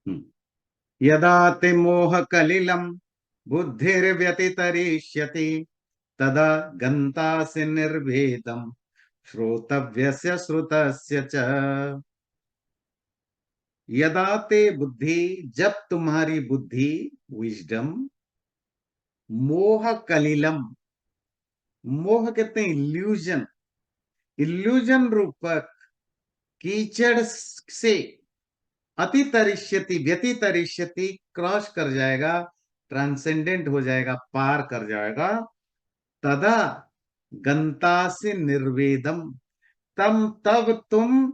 हम्म। यदा ते मोह कलिलम बुद्धिर्व्यतितरिष्यति तदा गन्तासि निर्भेदम श्रोतव्यस्य श्रुतस्य च। यदा ते बुद्धि, जब तुम्हारी बुद्धि, विजडम, मोह कलिलम, मोह कहते हैं इल्यूजन, इल्यूजन रूपक कीचड़ से अतितरिष्यति व्यतितरिष्यति क्रॉस कर जाएगा, ट्रांसेंडेंट हो जाएगा, पार कर जाएगा, तदा गंतासि निर्वेदम, तब तुम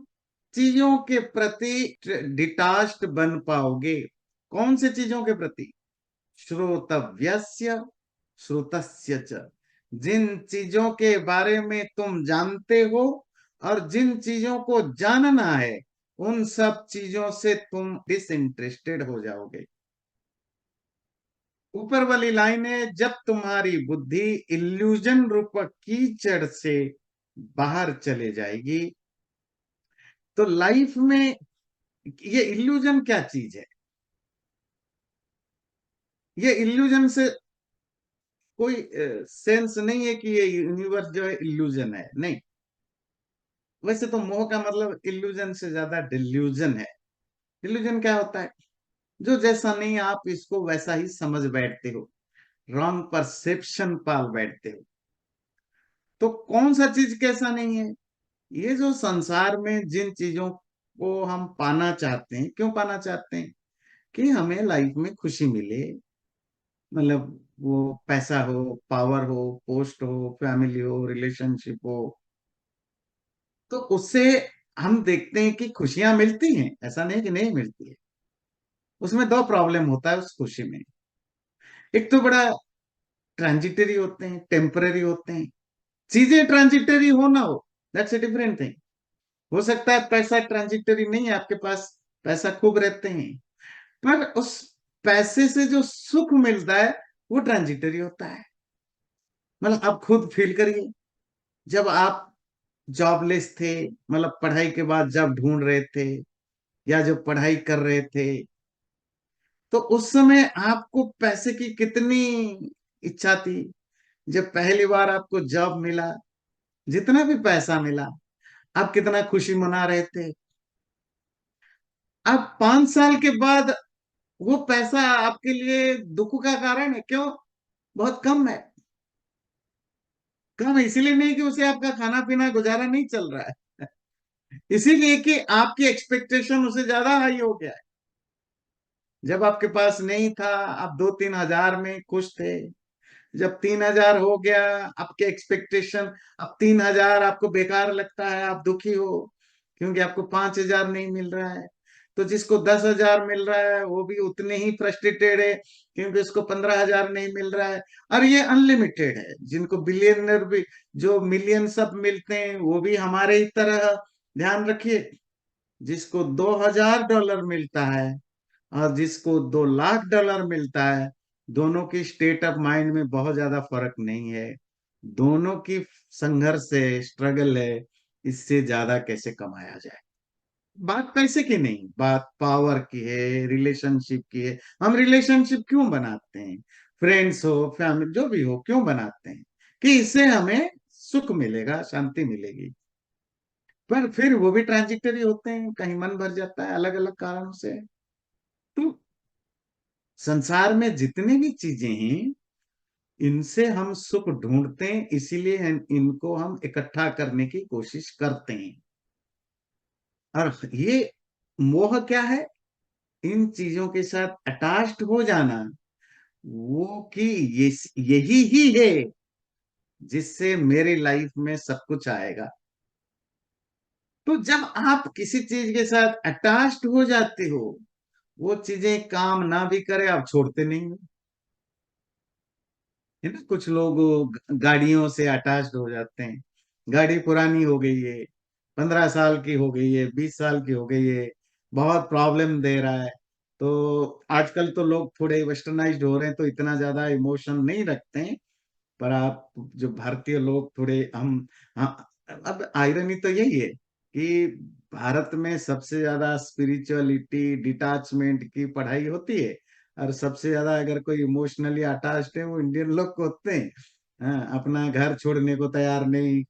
चीजों के प्रति डिटाच्ड बन पाओगे। कौन से चीजों के प्रति? श्रोतव्यस्य श्रुतस्य च, जिन चीजों के बारे में तुम जानते हो और जिन चीजों को जानना है, उन सब चीजों से तुम डिसइंटरेस्टेड हो जाओगे। ऊपर वाली लाइन है, जब तुम्हारी बुद्धि इल्यूजन रूपक कीचड़ से बाहर चले जाएगी। तो लाइफ में ये इल्यूजन क्या चीज है? ये इल्यूजन से कोई सेंस नहीं है कि ये यूनिवर्स जो है इल्यूजन है, नहीं। वैसे तो मोह का मतलब इल्यूजन से ज्यादा डिल्यूजन है। डिल्यूजन क्या होता है? जो जैसा नहीं आप इसको वैसा ही समझ बैठते हो, रॉन्ग परसेप्शन पाल बैठते हो। तो कौन सा चीज कैसा नहीं है? ये जो संसार में जिन चीजों को हम पाना चाहते हैं, क्यों पाना चाहते हैं? कि हमें लाइफ में खुशी मिले, मतलब वो पैसा हो, पावर हो, पोस्ट हो, फैमिली हो, रिलेशनशिप हो। तो उससे हम देखते हैं कि खुशियां मिलती हैं, ऐसा नहीं कि नहीं मिलती है। उसमें दो प्रॉब्लम होता है उस खुशी में। एक तो बड़ा ट्रांजिटरी होते हैं, टेम्पररी होते हैं। चीजें ट्रांजिटरी हो ना हो, दैट्स ए डिफरेंट थिंग। हो सकता है पैसा ट्रांजिटरी नहीं है आपके पास, पैसा खूब रहते हैं, पर उस पैसे से जो सुख मिलता है वो ट्रांजिटरी होता है। मतलब आप खुद फील करिए, जब आप जॉबलेस थे, मतलब पढ़ाई के बाद जब ढूंढ रहे थे या जब पढ़ाई कर रहे थे, तो उस समय आपको पैसे की कितनी इच्छा थी। जब पहली बार आपको जॉब मिला, जितना भी पैसा मिला, आप कितना खुशी मना रहे थे। अब 5 साल के बाद वो पैसा आपके लिए दुख का कारण है। क्यों? बहुत कम है। कम है इसीलिए नहीं कि उसे आपका खाना पीना गुजारा नहीं चल रहा है, इसीलिए कि आपकी एक्सपेक्टेशन उससे ज्यादा हाई हो गया है। जब आपके पास नहीं था, आप 2-3 हजार में खुश थे। जब 3 हजार हो गया, आपके एक्सपेक्टेशन, अब 3 हजार आपको बेकार लगता है, आप दुखी हो क्योंकि आपको 5 हजार नहीं मिल रहा है। तो जिसको 10 हजार मिल रहा है वो भी उतने ही फ्रस्ट्रेटेड है क्योंकि उसको 15 हजार नहीं मिल रहा है। और ये अनलिमिटेड है, जिनको बिलियनर भी, जो मिलियन सब मिलते हैं वो भी हमारे ही तरह। ध्यान रखिए, जिसको $2,000 मिलता है और जिसको $2 लाख मिलता है, दोनों की स्टेट ऑफ माइंड में बहुत ज्यादा फर्क नहीं है। दोनों की संघर्ष है, स्ट्रगल है, इससे ज्यादा कैसे कमाया जाए। बात पैसे की नहीं, बात पावर की है, रिलेशनशिप की है। हम रिलेशनशिप क्यों बनाते हैं? फ्रेंड्स हो, फैमिली, जो भी हो, क्यों बनाते हैं? कि इससे हमें सुख मिलेगा, शांति मिलेगी। पर फिर वो भी ट्रांजिटरी होते हैं, कहीं मन भर जाता है अलग अलग कारणों से। तो संसार में जितनी भी चीजें हैं, इनसे हम सुख ढूंढते हैं, इसीलिए इनको हम इकट्ठा करने की कोशिश करते हैं। और ये मोह क्या है? इन चीजों के साथ अटैच्ड हो जाना, वो कि ये यही ही है जिससे मेरी लाइफ में सब कुछ आएगा। तो जब आप किसी चीज के साथ अटैच्ड हो जाते हो, वो चीजें काम ना भी करे, आप छोड़ते नहीं हो। है ना, कुछ लोग गाड़ियों से अटैच्ड हो जाते हैं। गाड़ी पुरानी हो गई है, 15 साल की हो गई है, 20 साल की हो गई है, बहुत प्रॉब्लम दे रहा है। तो आजकल तो लोग थोड़े वेस्टर्नाइज्ड हो रहे हैं तो इतना ज्यादा इमोशन नहीं रखते हैं। पर आप जो भारतीय लोग थोड़े हम, हाँ, अब आयरनी तो यही है कि भारत में सबसे ज्यादा स्पिरिचुअलिटी डिटैचमेंट की पढ़ाई होती है, और सबसे ज्यादा अगर कोई इमोशनली अटैच्ड है वो इंडियन लोग को होते हैं। हाँ, अपना घर छोड़ने को तैयार नहीं।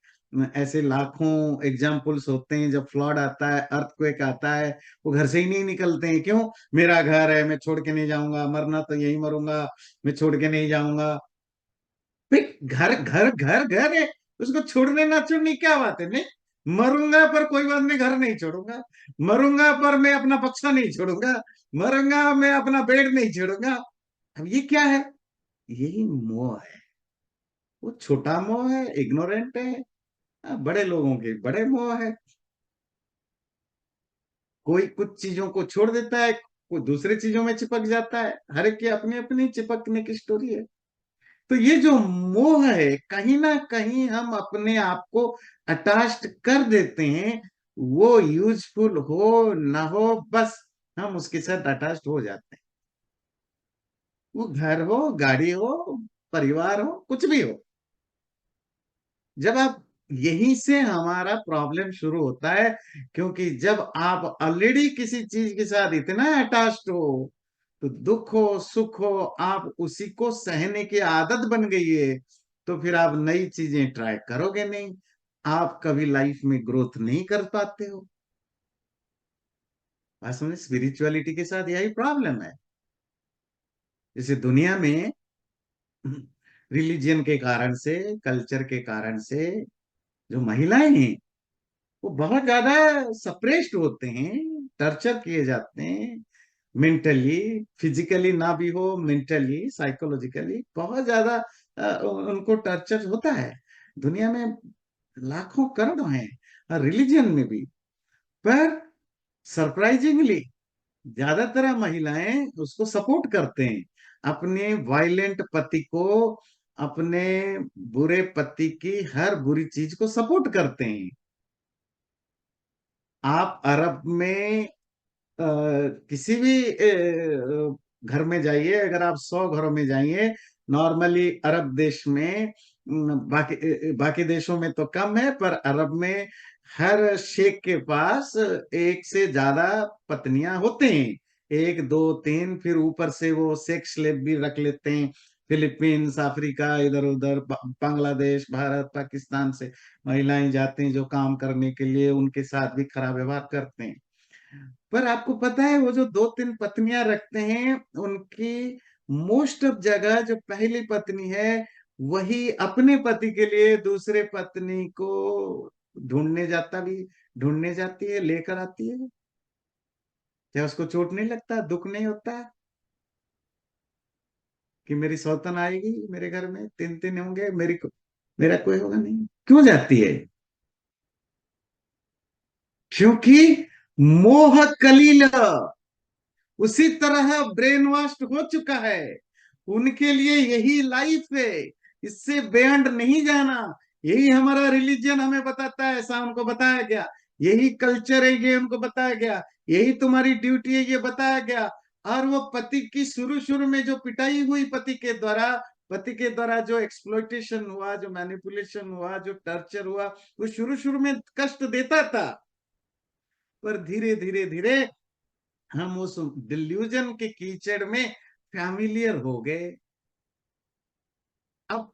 ऐसे लाखों एग्जाम्पल्स होते हैं, जब फ्लड आता है, अर्थक्वेक आता है, वो घर से ही नहीं निकलते हैं। क्यों? मेरा घर है, मैं छोड़ के नहीं जाऊंगा, मरना तो यही मरूंगा, मैं छोड़ के नहीं जाऊंगा। भाई, घर घर घर घर है, उसको छोड़ने ना छोड़ने क्या बात है? नहीं, मरूंगा पर कोई बात नहीं, घर नहीं छोड़ूंगा। मरूंगा पर मैं अपना बक्सा नहीं छोड़ूंगा। मरूंगा मैं अपना बेड नहीं छोड़ूंगा। अब ये क्या है? यही मोह है। वो छोटा मोह है, इग्नोरेंट है। बड़े लोगों के बड़े मोह है। कोई कुछ चीजों को छोड़ देता है, कोई दूसरी चीजों में चिपक जाता है। हर एक की अपनी अपनी चिपकने की स्टोरी है। तो ये जो मोह है, कहीं ना कहीं हम अपने आप को अटैच्ड कर देते हैं। वो यूजफुल हो ना हो, बस हम उसके साथ अटैच्ड हो जाते हैं। वो घर हो, गाड़ी हो, परिवार हो, कुछ भी हो। जब आप यहीं से हमारा प्रॉब्लम शुरू होता है। क्योंकि जब आप ऑलरेडी किसी चीज के साथ इतना अटैच्ड हो, तो दुख हो सुख हो, आप उसी को सहने की आदत बन गई है। तो फिर आप नई चीजें ट्राई करोगे नहीं। आप कभी लाइफ में ग्रोथ नहीं कर पाते हो। वास्तव में स्पिरिचुअलिटी के साथ यही प्रॉब्लम है। जैसे दुनिया में रिलीजियन के कारण से, कल्चर के कारण से, जो महिलाएं हैं वो बहुत ज्यादा सप्रेस्ड होते हैं, टर्चर किए जाते हैं। मेंटली, फिजिकली ना भी हो, मेंटली साइकोलॉजिकली बहुत ज्यादा उनको टर्चर होता है। दुनिया में लाखों करोड़ों हैं, रिलीजन में भी। पर सरप्राइजिंगली ज्यादातर महिलाएं उसको सपोर्ट करते हैं, अपने वायलेंट पति को, अपने बुरे पति की हर बुरी चीज को सपोर्ट करते हैं। आप अरब में किसी भी घर में जाइए, अगर आप 100 घरों में जाइए, नॉर्मली अरब देश में, बाकी देशों में तो कम है, पर अरब में हर शेख के पास एक से ज्यादा पत्नियां होते हैं। एक दो तीन, फिर ऊपर से वो सेक्स स्लेव भी रख लेते हैं। फिलीपींस, अफ्रीका, इधर उधर, बांग्लादेश, भारत, पाकिस्तान से महिलाएं जाती हैं जो काम करने के लिए, उनके साथ भी खराब व्यवहार करते हैं। पर आपको पता है, वो जो दो तीन पत्नियां रखते हैं, उनकी मोस्ट ऑफ जगह जो पहली पत्नी है, वही अपने पति के लिए दूसरे पत्नी को ढूंढने जाती है, लेकर आती है। क्या उसको चोट नहीं लगता, दुख नहीं होता कि मेरी सौतन आएगी मेरे घर में, तीन तीन होंगे, मेरा कोई होगा नहीं? क्यों जाती है? क्योंकि मोह कलील उसी तरह ब्रेन वॉश हो चुका है। उनके लिए यही लाइफ है, इससे बियॉन्ड नहीं जाना। यही हमारा रिलीजन हमें बताता है, ऐसा उनको बताया गया। यही कल्चर है, ये उनको बताया गया। यही तुम्हारी ड्यूटी है, ये बताया गया। और वो पति की शुरू शुरू में जो पिटाई हुई पति के द्वारा जो एक्सप्लॉइटेशन हुआ, जो मैनिपुलेशन हुआ, जो टर्चर हुआ, वो शुरू शुरू में कष्ट देता था। पर धीरे धीरे धीरे हम उस डिल्यूजन के कीचड़ में फैमिलियर हो गए। अब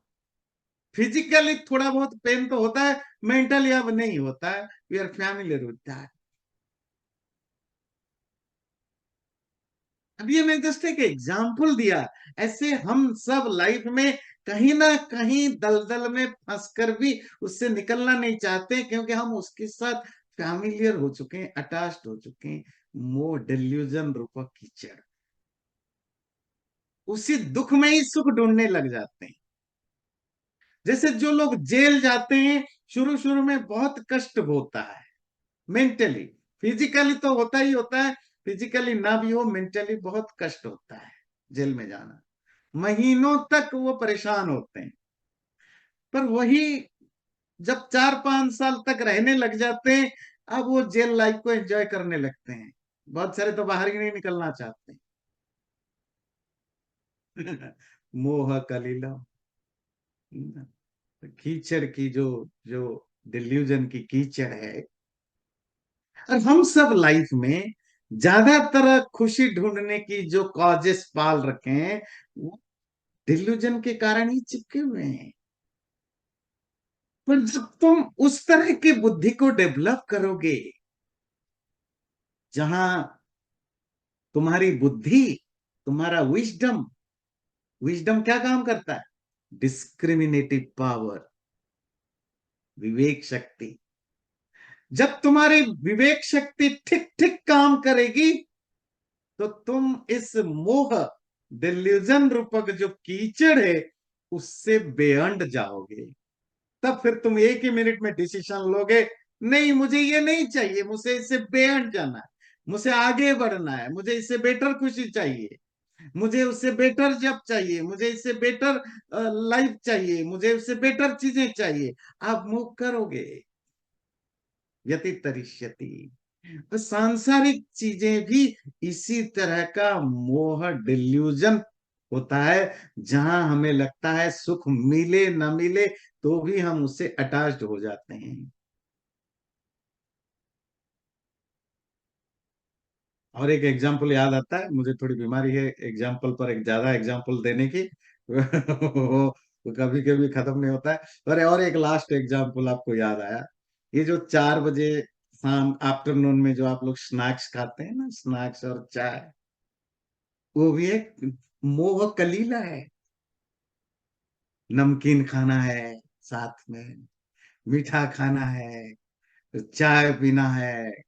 फिजिकली थोड़ा बहुत पेन तो होता है, मेंटली अब नहीं होता है। वी आर फैमिलियर होता है। अब ये मैं जस्ट एक एग्जाम्पल दिया। ऐसे हम सब लाइफ में कहीं ना कहीं दलदल में फंसकर भी उससे निकलना नहीं चाहते, क्योंकि हम उसके साथ फैमिलियर हो चुके हैं, अटैच्ड हो चुके हैं। मोह डिल्यूजन रूपक कीचड़, उसी दुख में ही सुख ढूंढने लग जाते हैं। जैसे जो लोग जेल जाते हैं, शुरू शुरू में बहुत कष्ट होता है मेंटली। फिजिकली तो होता ही होता है, फिजिकली ना भी हो, मेंटली बहुत कष्ट होता है जेल में जाना। महीनों तक वो परेशान होते हैं। पर वही जब 4-5 साल तक रहने लग जाते हैं, अब वो जेल लाइफ को एंजॉय करने लगते हैं। बहुत सारे तो बाहर ही नहीं निकलना चाहते। मोह कलीला, कीचड़ की जो जो डिल्यूजन की कीचड़ है। और हम सब लाइफ में ज्यादातर खुशी ढूंढने की जो कॉजेस पाल रखे हैं, वो डिल्यूजन के कारण ही चिपके हुए हैं। पर जब तुम उस तरह की बुद्धि को डेवलप करोगे, जहां तुम्हारी बुद्धि, तुम्हारा विजडम, विजडम क्या काम करता है? डिस्क्रिमिनेटिव पावर, विवेक शक्ति। जब तुम्हारी विवेक शक्ति ठीक ठीक काम करेगी, तो तुम इस मोह, डिल्यूजन रूपक जो कीचड़ है, उससे बेअंड जाओगे। तब फिर तुम एक ही मिनट में डिसीजन लोगे, नहीं मुझे ये नहीं चाहिए, मुझे इससे बेहट जाना है, मुझे आगे बढ़ना है, मुझे इससे बेटर खुशी चाहिए, मुझे उससे बेटर जॉब चाहिए, मुझे इससे बेटर लाइफ चाहिए, मुझे उससे बेटर चीजें चाहिए। आप मूव करोगे, यति तरिष्यति। तो सांसारिक चीजें भी इसी तरह का मोह, डिल्यूजन होता है, जहां हमें लगता है सुख मिले न मिले तो भी हम उससे अटैच्ड हो जाते हैं। और एक एग्जाम्पल याद आता है मुझे, थोड़ी बीमारी है एग्जाम्पल पर एक ज्यादा एग्जाम्पल देने की वो कभी कभी खत्म नहीं होता है। और एक लास्ट एग्जाम्पल आपको याद आया, ये जो 4 बजे शाम आफ्टरनून में जो आप लोग स्नैक्स खाते हैं ना, स्नैक्स और चाय, वो भी एक मोह कलीला है। नमकीन खाना है, साथ में मीठा खाना है, चाय पीना है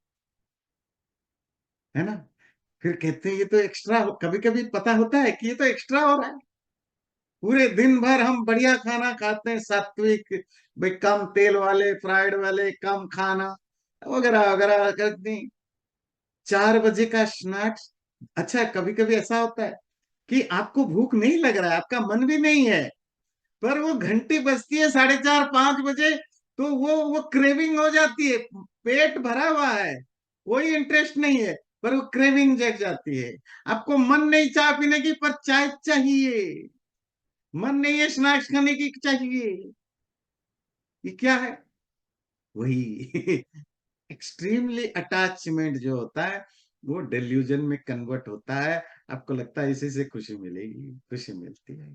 ना? फिर कहते हैं ये तो एक्स्ट्रा, कभी कभी पता होता है कि ये तो एक्स्ट्रा हो रहा है। पूरे दिन भर हम बढ़िया खाना खाते हैं, सात्विक, भाई कम तेल वाले, फ्राइड वाले, कम खाना वगैरह वगैरह करते हैं। 4 बजे का स्नैक्स। अच्छा, कभी कभी ऐसा होता है कि आपको भूख नहीं लग रहा है, आपका मन भी नहीं है, पर वो घंटी बजती है 4:30 5 बजे, तो वो क्रेविंग हो जाती है। पेट भरा हुआ है, कोई इंटरेस्ट नहीं है, पर वो क्रेविंग जग जाती है। आपको मन नहीं चाय पीने की, पर चाय चाहिए। मन नहीं है स्नैक्स खाने की, चाहिए। ये क्या है? वही एक्सट्रीमली अटैचमेंट जो होता है, वो डिल्यूजन में कन्वर्ट होता है। आपको लगता है इसी से खुशी मिलेगी, खुशी मिलती है।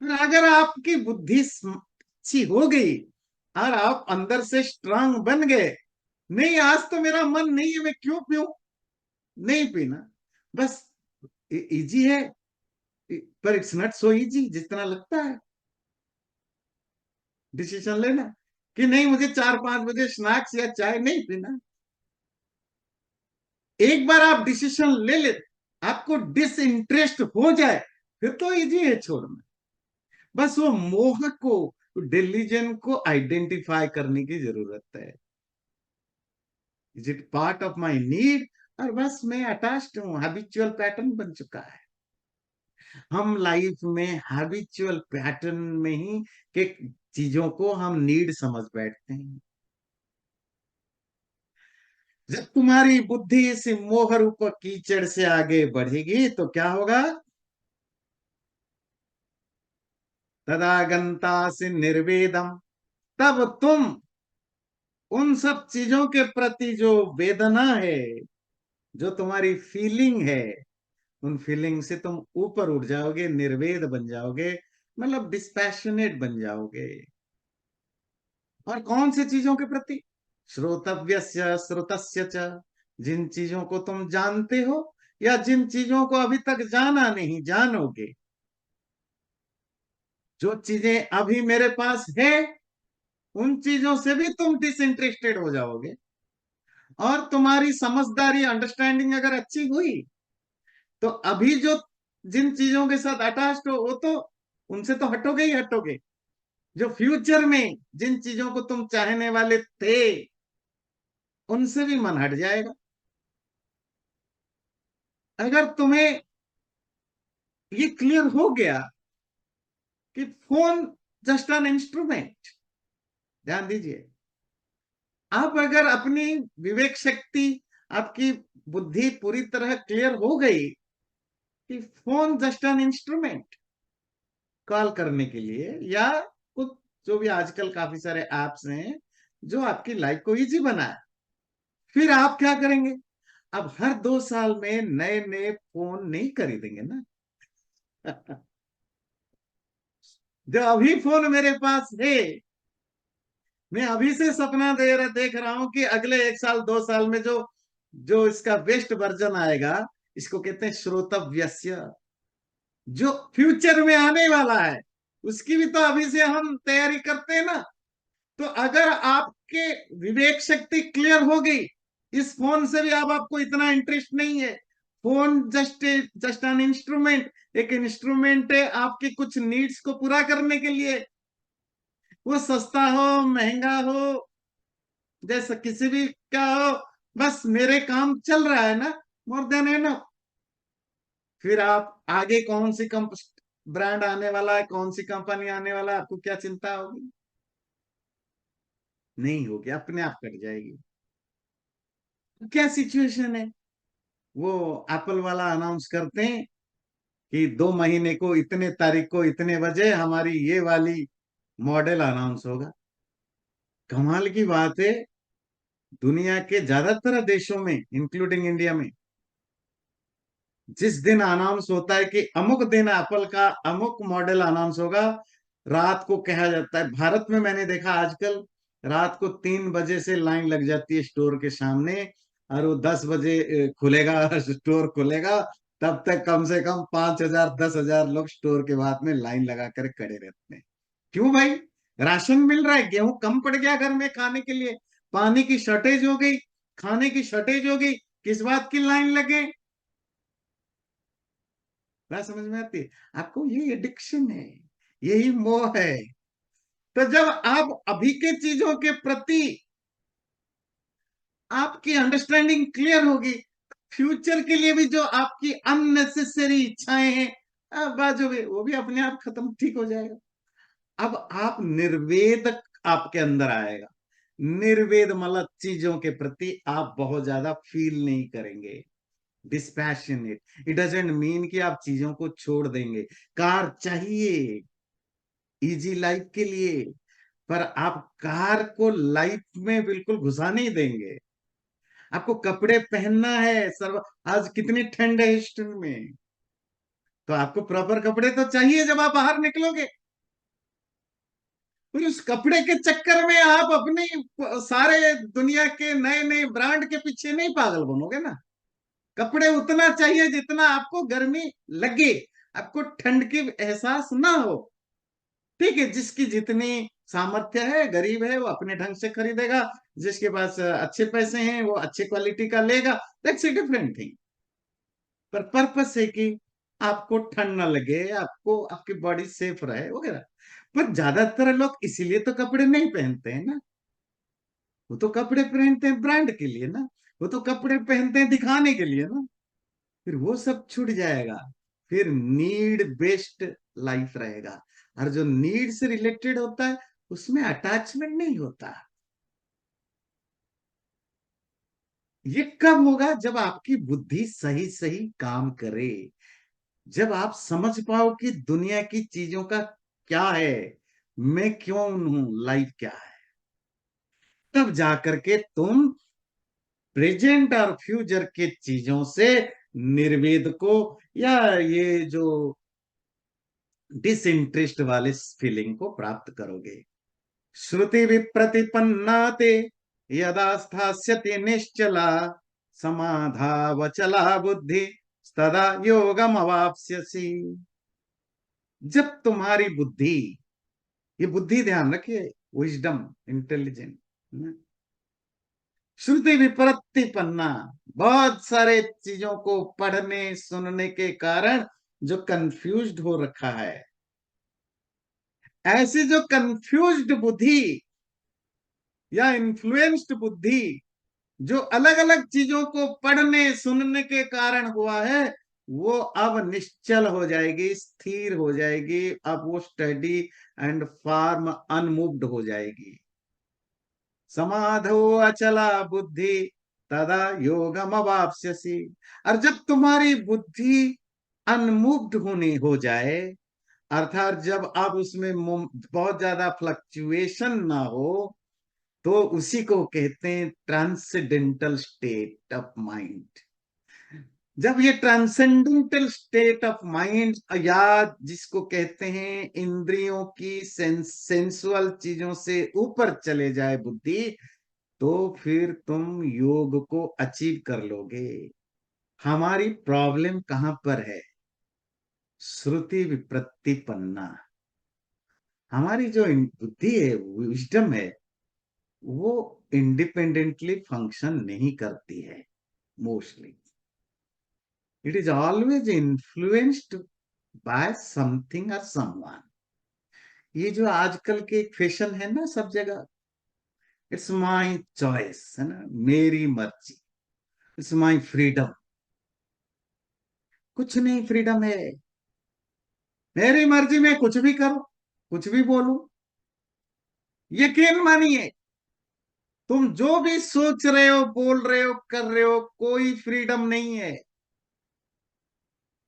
और अगर आपकी बुद्धि अच्छी हो गई और आप अंदर से स्ट्रांग बन गए, नहीं आज तो मेरा मन नहीं है, मैं क्यों पीऊं, नहीं पीना, बस इजी है। पर इट्स नॉट सो इजी जितना लगता है डिसीजन लेना, कि नहीं मुझे 4 5 बजे स्नैक्स या चाय नहीं पीना। एक बार आप डिसीजन ले ले, आपको डिसइंटरेस्ट हो जाए, फिर तो इजी है छोड़ना। बस वो मोह को, डिलीजन को आइडेंटिफाई करने की जरूरत है। Is it part of my need, और बस मैं अटैच्ड हूं, हैबिचुअल पैटर्न बन चुका है। हम लाइफ में हैबिचुअल पैटर्न में ही के चीजों को हम नीड समझ बैठते हैं। जब तुम्हारी बुद्धि इस मोह रूप कीचड़ से आगे बढ़ेगी तो क्या होगा? तदा गंतासि निर्वेदम, तब तुम उन सब चीजों के प्रति जो वेदना है, जो तुम्हारी फीलिंग है, उन फीलिंग से तुम ऊपर उठ जाओगे, निर्वेद बन जाओगे, मतलब डिस्पैशनेट बन जाओगे। और कौन सी चीजों के प्रति? श्रोतव्यस्य श्रुतस्य च, जिन चीजों को तुम जानते हो या जिन चीजों को अभी तक जाना नहीं, जानोगे। जो चीजें अभी मेरे पास है, उन चीजों से भी तुम डिसइंटरेस्टेड हो जाओगे। और तुम्हारी समझदारी, अंडरस्टैंडिंग अगर अच्छी हुई, तो अभी जो जिन चीजों के साथ अटैच्ड हो, वो तो उनसे तो हटोगे ही हटोगे। जो फ्यूचर में जिन चीजों को तुम चाहने वाले थे, उनसे भी मन हट जाएगा। अगर तुम्हें ये क्लियर हो गया कि फोन जस्ट एन इंस्ट्रूमेंट, ध्यान दीजिए। आप अगर अपनी विवेक शक्ति, आपकी बुद्धि पूरी तरह क्लियर हो गई कि phone just an instrument, call करने के लिए या कुछ, जो भी आजकल काफी सारे एप्स हैं जो आपकी लाइफ को इजी बनाए, फिर आप क्या करेंगे? अब हर 2 साल में नए नए फोन नहीं खरीदेंगे ना। जो अभी फोन मेरे पास है, मैं अभी से सपना देख रहा हूं कि अगले 1 साल 2 साल में जो जो इसका बेस्ट वर्जन आएगा, इसको कहते हैं श्रोतव्यस्य, जो फ्यूचर में आने वाला है, उसकी भी तो अभी से हम तैयारी करते हैं ना। तो अगर आपके विवेक शक्ति क्लियर हो गई, इस फोन से भी अब आपको इतना इंटरेस्ट नहीं है। फोन जस्ट एन इंस्ट्रूमेंट, एक इंस्ट्रूमेंट है आपके कुछ नीड्स को पूरा करने के लिए। वो सस्ता हो महंगा हो, जैसा किसी भी का हो, बस मेरे काम चल रहा है ना, मोर देन है ना। फिर आप आगे कौन सी ब्रांड आने वाला है, कौन सी कंपनी आने वाला है, आपको क्या चिंता होगी? नहीं होगी, अपने आप कट जाएगी। क्या सिचुएशन है? वो एप्पल वाला अनाउंस करते हैं कि 2 महीने को इतने तारीख को इतने बजे हमारी ये वाली मॉडल अनाउंस होगा। कमाल की बात है, दुनिया के ज्यादातर देशों में इंक्लूडिंग इंडिया में जिस दिन अनाउंस होता है कि अमुक दिन एप्पल का अमुक मॉडल अनाउंस होगा, रात को कहा जाता है। भारत में मैंने देखा आजकल रात को 3 बजे से लाइन लग जाती है स्टोर के सामने, और वो 10 बजे खुलेगा, स्टोर खुलेगा। तब तक कम से कम 5,000 10,000 लोग स्टोर के बाहर में लाइन लगा कर खड़े रहते हैं। क्यों भाई? राशन मिल रहा है, गेहूं कम पड़ गया घर में खाने के लिए, पानी की शॉर्टेज हो गई, खाने की शॉर्टेज हो गई, किस बात की लाइन लगे? बात समझ में आती है आपको? ये एडिक्शन है, यही मोह है। तो जब आप अभी के चीजों के प्रति आपकी अंडरस्टैंडिंग क्लियर होगी, फ्यूचर के लिए भी जो आपकी अननेसेसरी इच्छाएं हैं, बाजू में वो भी अपने आप खत्म ठीक हो जाएगा। अब आप निर्वेद आपके अंदर आएगा। निर्वेद मतलब चीजों के प्रति आप बहुत ज्यादा फील नहीं करेंगे, डिस्पैशनेट। इट डजेंट मीन कि आप चीजों को छोड़ देंगे। कार चाहिए इजी लाइफ के लिए, पर आप कार को लाइफ में बिल्कुल घुसा नहीं देंगे। आपको कपड़े पहनना है सर्व, आज कितनी ठंड है ईस्टर्न में, तो आपको प्रॉपर कपड़े तो चाहिए जब आप बाहर निकलोगे। फिर उस कपड़े के चक्कर में आप अपने सारे दुनिया के नए नए ब्रांड के पीछे नहीं पागल बनोगे ना। कपड़े उतना चाहिए जितना आपको गर्मी लगे, आपको ठंड की एहसास ना हो। ठीक है, जिसकी जितनी सामर्थ्य है, गरीब है वो अपने ढंग से खरीदेगा, जिसके पास अच्छे पैसे हैं वो अच्छे क्वालिटी का लेगा, दैट्स ए डिफरेंट थिंग। पर पर्पस है कि आपको ठंड ना लगे, आपको आपकी बॉडी सेफ रहे वगैरह। पर ज्यादातर लोग इसीलिए तो कपड़े नहीं पहनते हैं ना। वो तो कपड़े पहनते हैं ब्रांड के लिए ना, वो तो कपड़े पहनते हैं दिखाने के लिए ना। फिर वो सब छूट जाएगा, फिर नीड बेस्ड लाइफ रहेगा। और जो नीड से रिलेटेड होता है उसमें अटैचमेंट नहीं होता। ये कब होगा? जब आपकी बुद्धि सही सही काम करे, जब आप समझ पाओ कि दुनिया की चीजों का क्या है, मैं क्यों हूं, लाइफ क्या है, तब जाकर के तुम प्रेजेंट और फ्यूचर के चीजों से निर्वेद को, या ये जो डिसइंटरेस्ट वाले फीलिंग को प्राप्त करोगे। श्रुति विप्रतिपन्ना ते यदा स्थास्यति निश्चला समाधावचला बुद्धि तदा योगम अवाप्स्यसि। जब तुम्हारी बुद्धि, ये बुद्धि ध्यान रखिए, विजडम, इंटेलिजेंट, श्रुति विप्रतिपन्ना, बहुत सारे चीजों को पढ़ने सुनने के कारण जो कंफ्यूज्ड हो रखा है, ऐसी जो कंफ्यूज्ड बुद्धि या इन्फ्लुएंस्ड बुद्धि जो अलग अलग चीजों को पढ़ने सुनने के कारण हुआ है, वो अब निश्चल हो जाएगी, स्थिर हो जाएगी। अब वो स्टडी एंड फार्म अनमूव्ड हो जाएगी। समाधो अचला बुद्धि तदा योगम अवाप्स्यसि। और जब तुम्हारी बुद्धि अनमूव्ड होनी हो जाए, अर्थात जब अब उसमें बहुत ज्यादा फ्लक्चुएशन ना हो, तो उसी को कहते हैं ट्रांसेंडेंटल स्टेट ऑफ माइंड। जब ये ट्रांसेंडेंटल स्टेट ऑफ माइंड, या जिसको कहते हैं इंद्रियों की सेंसुअल चीजों से ऊपर चले जाए बुद्धि, तो फिर तुम योग को अचीव कर लोगे। हमारी प्रॉब्लम कहां पर है? श्रुति विप्रतिपन्ना। हमारी जो बुद्धि है, विजडम है, वो इंडिपेंडेंटली फंक्शन नहीं करती है mostly. It is always influenced by something और समवन। ये जो आजकल के एक फैशन है ना सब जगह, इट्स माय चॉइस, है ना, मेरी मर्जी, इट्स माय फ्रीडम। कुछ नहीं फ्रीडम है। मेरी मर्जी में कुछ भी करूं, कुछ भी बोलूं। यकीन मानिए, तुम जो भी सोच रहे हो, बोल रहे हो, कर रहे हो, कोई फ्रीडम नहीं है।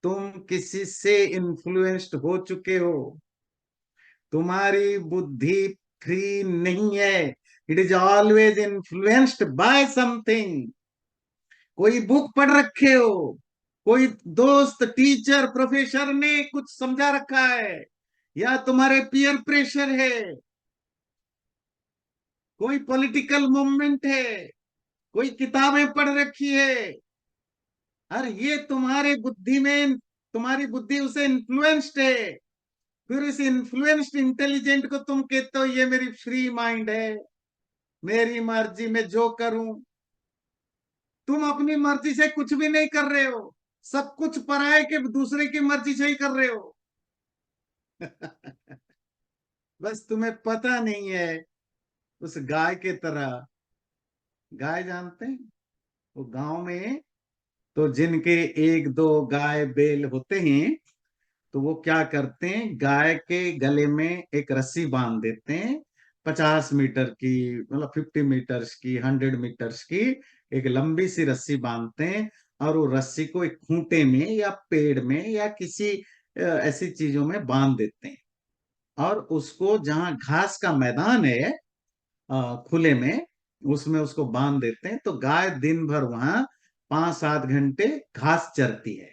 तुम किसी से इन्फ्लुएंस्ड हो चुके हो। तुम्हारी बुद्धि फ्री नहीं है। It is always influenced by something. कोई बुक पढ़ रखे हो, कोई दोस्त, टीचर, प्रोफेसर ने कुछ समझा रखा है, या तुम्हारे पीयर प्रेशर है, कोई पॉलिटिकल मूवमेंट है, कोई किताबें पढ़ रखी है। और ये तुम्हारे बुद्धि में, तुम्हारी बुद्धि उसे इन्फ्लुएंस्ड है। फिर इस इन्फ्लुएंस्ड इंटेलिजेंट को तुम कहते हो ये मेरी फ्री माइंड है, मेरी मर्जी में जो करूं। तुम अपनी मर्जी से कुछ भी नहीं कर रहे हो, सब कुछ पराये के दूसरे की मर्जी से ही कर रहे हो। बस तुम्हें पता नहीं है। उस गाय के तरह, गाय जानते हैं, वो गांव में तो जिनके एक दो गाय बैल होते हैं, तो वो क्या करते हैं, गाय के गले में एक रस्सी बांध देते हैं, 50 मीटर की, मतलब 50 मीटर्स की, 100 मीटर्स की एक लंबी सी रस्सी बांधते हैं। और वो रस्सी को एक खूंटे में या पेड़ में या किसी ऐसी चीजों में बांध देते हैं। और उसको जहां घास का मैदान है, खुले में, उसमें उसको बांध देते हैं। तो गाय दिन भर वहां 5-7 घंटे घास चरती है।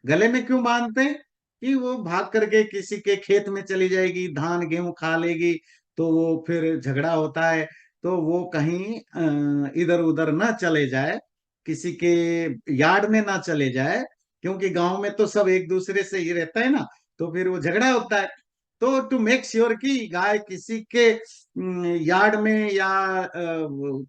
गले में क्यों बांधते हैं? कि वो भाग करके किसी के खेत में चली जाएगी, धान गेहूं खा लेगी, तो वो फिर झगड़ा होता है, तो वो कहीं इधर उधर ना चले जाए, किसी के यार्ड में ना चले जाए, क्योंकि गांव में तो सब एक दूसरे से ही रहता है ना, तो फिर वो झगड़ा होता है। तो टू मेक श्योर कि गाय किसी के यार्ड में या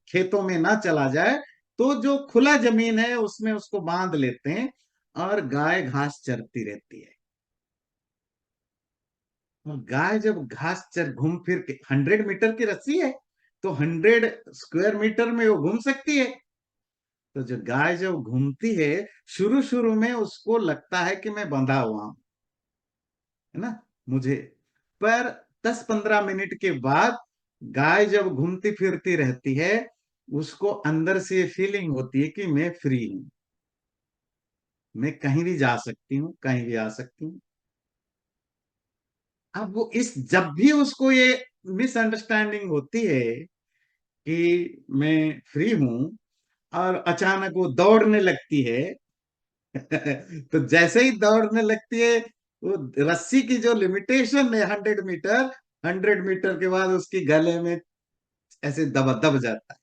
खेतों में ना चला जाए, तो जो खुला जमीन है उसमें उसको बांध लेते हैं, और गाय घास चरती रहती है। और गाय जब घास चर घूम फिर के, 100 मीटर की रस्सी है, तो 100 स्क्वायर मीटर में वो घूम सकती है। तो जो गाय जब घूमती है, शुरू शुरू में उसको लगता है कि मैं बंधा हुआ हूं, है ना, मुझे। पर 10-15 मिनट के बाद गाय जब घूमती फिरती रहती है, उसको अंदर से ये फीलिंग होती है कि मैं फ्री हूं, मैं कहीं भी जा सकती हूँ, कहीं भी आ सकती हूँ। अब वो इस जब भी उसको ये मिसअंडरस्टैंडिंग होती है कि मैं फ्री हूं, और अचानक वो दौड़ने लगती है, तो जैसे ही दौड़ने लगती है, वो रस्सी की जो लिमिटेशन है 100 मीटर, 100 मीटर के बाद उसकी गले में ऐसे दब दब जाता है।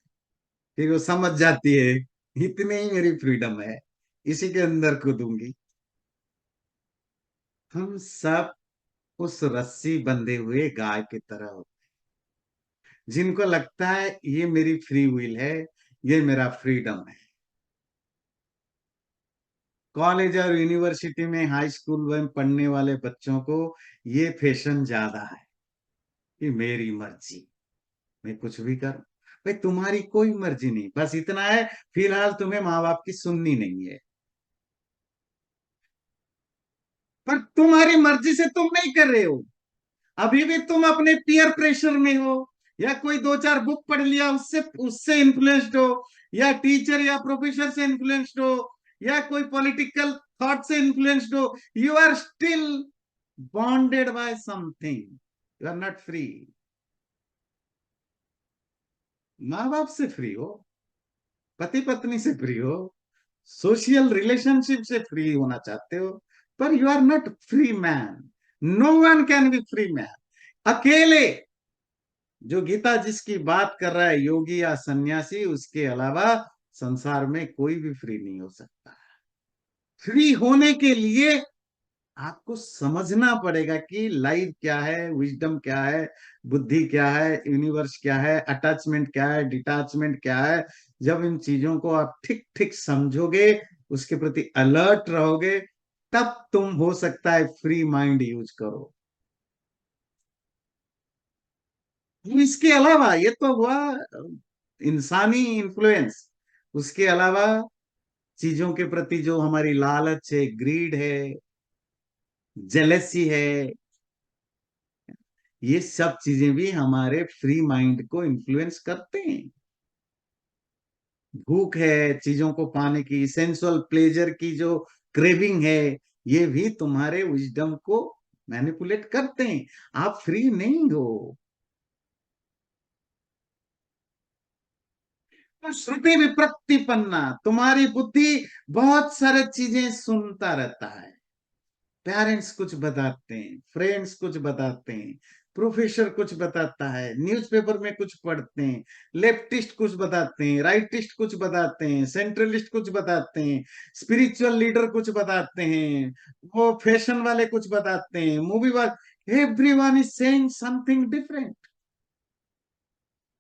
फिर वो समझ जाती है इतनी ही मेरी फ्रीडम है, इसी के अंदर कूदूंगी। हम सब उस रस्सी बंधे हुए गाय की तरह होते हैं, जिनको लगता है ये मेरी फ्री विल है, ये मेरा फ्रीडम है। कॉलेज और यूनिवर्सिटी में, हाई स्कूल में पढ़ने वाले बच्चों को ये फैशन ज्यादा है कि मेरी मर्जी, मैं कुछ भी करूं। भाई तुम्हारी कोई मर्जी नहीं, बस इतना है, फिलहाल तुम्हें माँ बाप की सुननी नहीं है। पर तुम्हारी मर्जी से तुम नहीं कर रहे हो। अभी भी तुम अपने पीयर प्रेशर में हो, या कोई दो चार बुक पढ़ लिया उससे उससे इन्फ्लुएंस्ड हो, या टीचर या प्रोफेसर से इन्फ्लुएंस्ड हो, या कोई पॉलिटिकल थॉट से इन्फ्लुएंस्ड हो। You are still bonded by something, you are not free. माँ बाप से फ्री हो, पति पत्नी से फ्री हो, सोशल रिलेशनशिप से फ्री होना चाहते हो, पर you are not free man. No one can be free man. अकेले जो गीता जिसकी बात कर रहा है, योगी या सन्यासी, उसके अलावा संसार में कोई भी फ्री नहीं हो सकता। फ्री होने के लिए आपको समझना पड़ेगा कि लाइफ क्या है, विजडम क्या है, बुद्धि क्या है, यूनिवर्स क्या है, अटैचमेंट क्या है, डिटैचमेंट क्या है। जब इन चीजों को आप ठीक ठीक समझोगे, उसके प्रति अलर्ट रहोगे, तब तुम हो सकता है फ्री माइंड यूज करो। इसके अलावा ये तो हुआ इंसानी इन्फ्लुएंस। उसके अलावा चीजों के प्रति जो हमारी लालच है, ग्रीड है, जेलेसी है, ये सब चीजें भी हमारे फ्री माइंड को इन्फ्लुएंस करते हैं। भूख है चीजों को पाने की, सेंसुअल प्लेजर की जो क्रेविंग है, ये भी तुम्हारे विजडम को मैनिपुलेट करते हैं। आप फ्री नहीं हो। तो श्रुति विप्रतिपन्ना, तुम्हारी बुद्धि बहुत सारे चीजें सुनता रहता है। पेरेंट्स कुछ बताते हैं, फ्रेंड्स कुछ बताते हैं, प्रोफेसर कुछ बताता है, न्यूज़पेपर में कुछ पढ़ते हैं, लेफ्टिस्ट कुछ बताते हैं, राइटिस्ट कुछ बताते हैं, सेंट्रलिस्ट कुछ बताते हैं, स्पिरिचुअल लीडर कुछ बताते हैं, वो फैशन वाले कुछ बताते हैं, मूवी वाले, everyone is saying something different.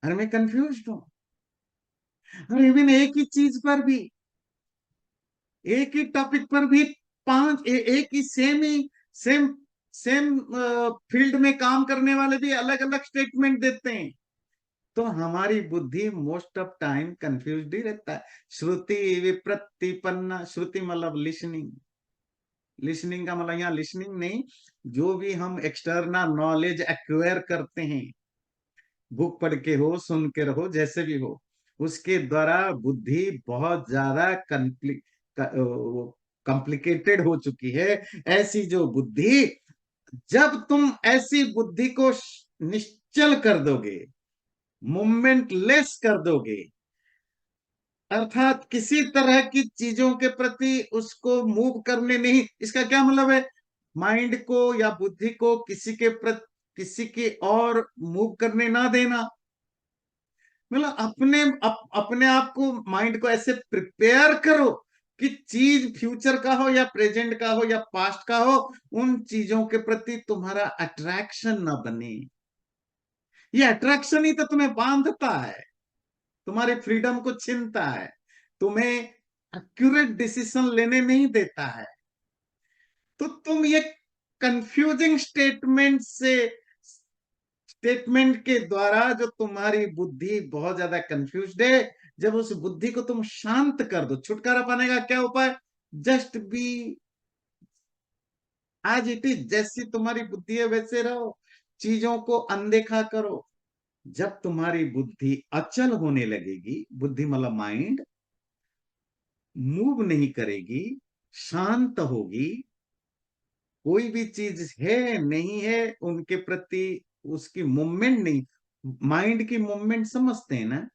और मैं कंफ्यूज हूँ। और इवन एक ही चीज पर भी, एक ही टॉपिक पर भी एक ही सेम सेम फील्ड में काम करने वाले भी अलग अलग स्टेटमेंट देते हैं। तो हमारी बुद्धि मोस्ट ऑफ टाइम कंफ्यूज ही रहता है। श्रुति विप्रतिपन्ना, श्रुति मतलब लिसनिंग। लिसनिंग का मतलब यहाँ लिसनिंग नहीं, जो भी हम एक्सटर्नल नॉलेज एक्वायर करते हैं, बुक पढ़ के हो, सुन के रहो, जैसे भी हो, उसके द्वारा बुद्धि बहुत ज्यादा कॉम्प्लिकेटेड हो चुकी है। ऐसी जो बुद्धि, जब तुम ऐसी बुद्धि को निश्चल कर दोगे, मूवमेंट लेस कर दोगे, अर्थात किसी तरह की चीजों के प्रति उसको मूव करने नहीं, इसका क्या मतलब है, माइंड को या बुद्धि को किसी के प्रति, किसी के और मूव करने ना देना। मतलब अपने आप को, माइंड को ऐसे प्रिपेयर करो कि चीज फ्यूचर का हो या प्रेजेंट का हो या पास्ट का हो, उन चीजों के प्रति तुम्हारा अट्रैक्शन ना बने। ये अट्रैक्शन ही तो तुम्हें बांधता है, तुम्हारी फ्रीडम को छीनता है, तुम्हें एक्यूरेट डिसीजन लेने नहीं देता है। तो तुम ये कंफ्यूजिंग स्टेटमेंट के द्वारा, जो तुम्हारी बुद्धि बहुत ज्यादा कंफ्यूज्ड है, जब उस बुद्धि को तुम शांत कर दो, छुटकारा पाने का क्या उपाय, जस्ट बी आज इट इज। जैसी तुम्हारी बुद्धि है वैसे रहो, चीजों को अनदेखा करो। जब तुम्हारी बुद्धि अचल होने लगेगी, बुद्धि मतलब माइंड मूव नहीं करेगी, शांत होगी, कोई भी चीज है नहीं है उनके प्रति, उसकी मूवमेंट नहीं, माइंड की मूवमेंट समझते हैं ना।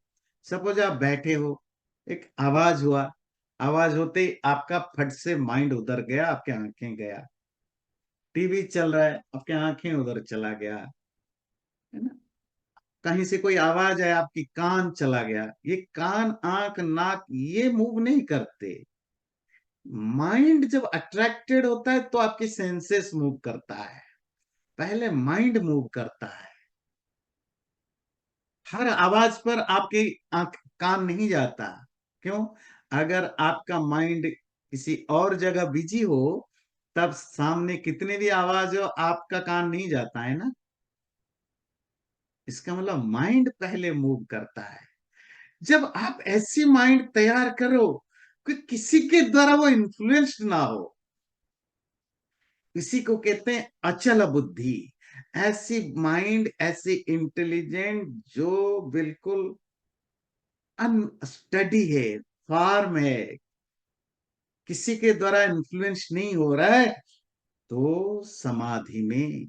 सपोज आप बैठे हो, एक आवाज हुआ, आवाज होते ही आपका फट से माइंड उधर गया, आपके आंखें गया। टीवी चल रहा है, आपके आंखें उधर चला गया, है ना। कहीं से कोई आवाज है, आपकी कान चला गया। ये कान, आंख, नाक ये मूव नहीं करते। माइंड जब अट्रैक्टेड होता है तो आपकी सेंसेस मूव करता है, पहले माइंड मूव करता है। हर आवाज पर आपकी आंख, कान नहीं जाता। क्यों? अगर आपका माइंड किसी और जगह बिजी हो, तब सामने कितने भी आवाज हो, आपका कान नहीं जाता है ना। इसका मतलब माइंड पहले मूव करता है। जब आप ऐसी माइंड तैयार करो कि किसी के द्वारा वो इन्फ्लुएंस्ड ना हो, इसी को कहते हैं अचल बुद्धि। ऐसी माइंड, ऐसी इंटेलिजेंट, जो बिल्कुल अनस्टडी है, फार्म है, किसी के द्वारा इन्फ्लुएंस नहीं हो रहा है, तो समाधि में,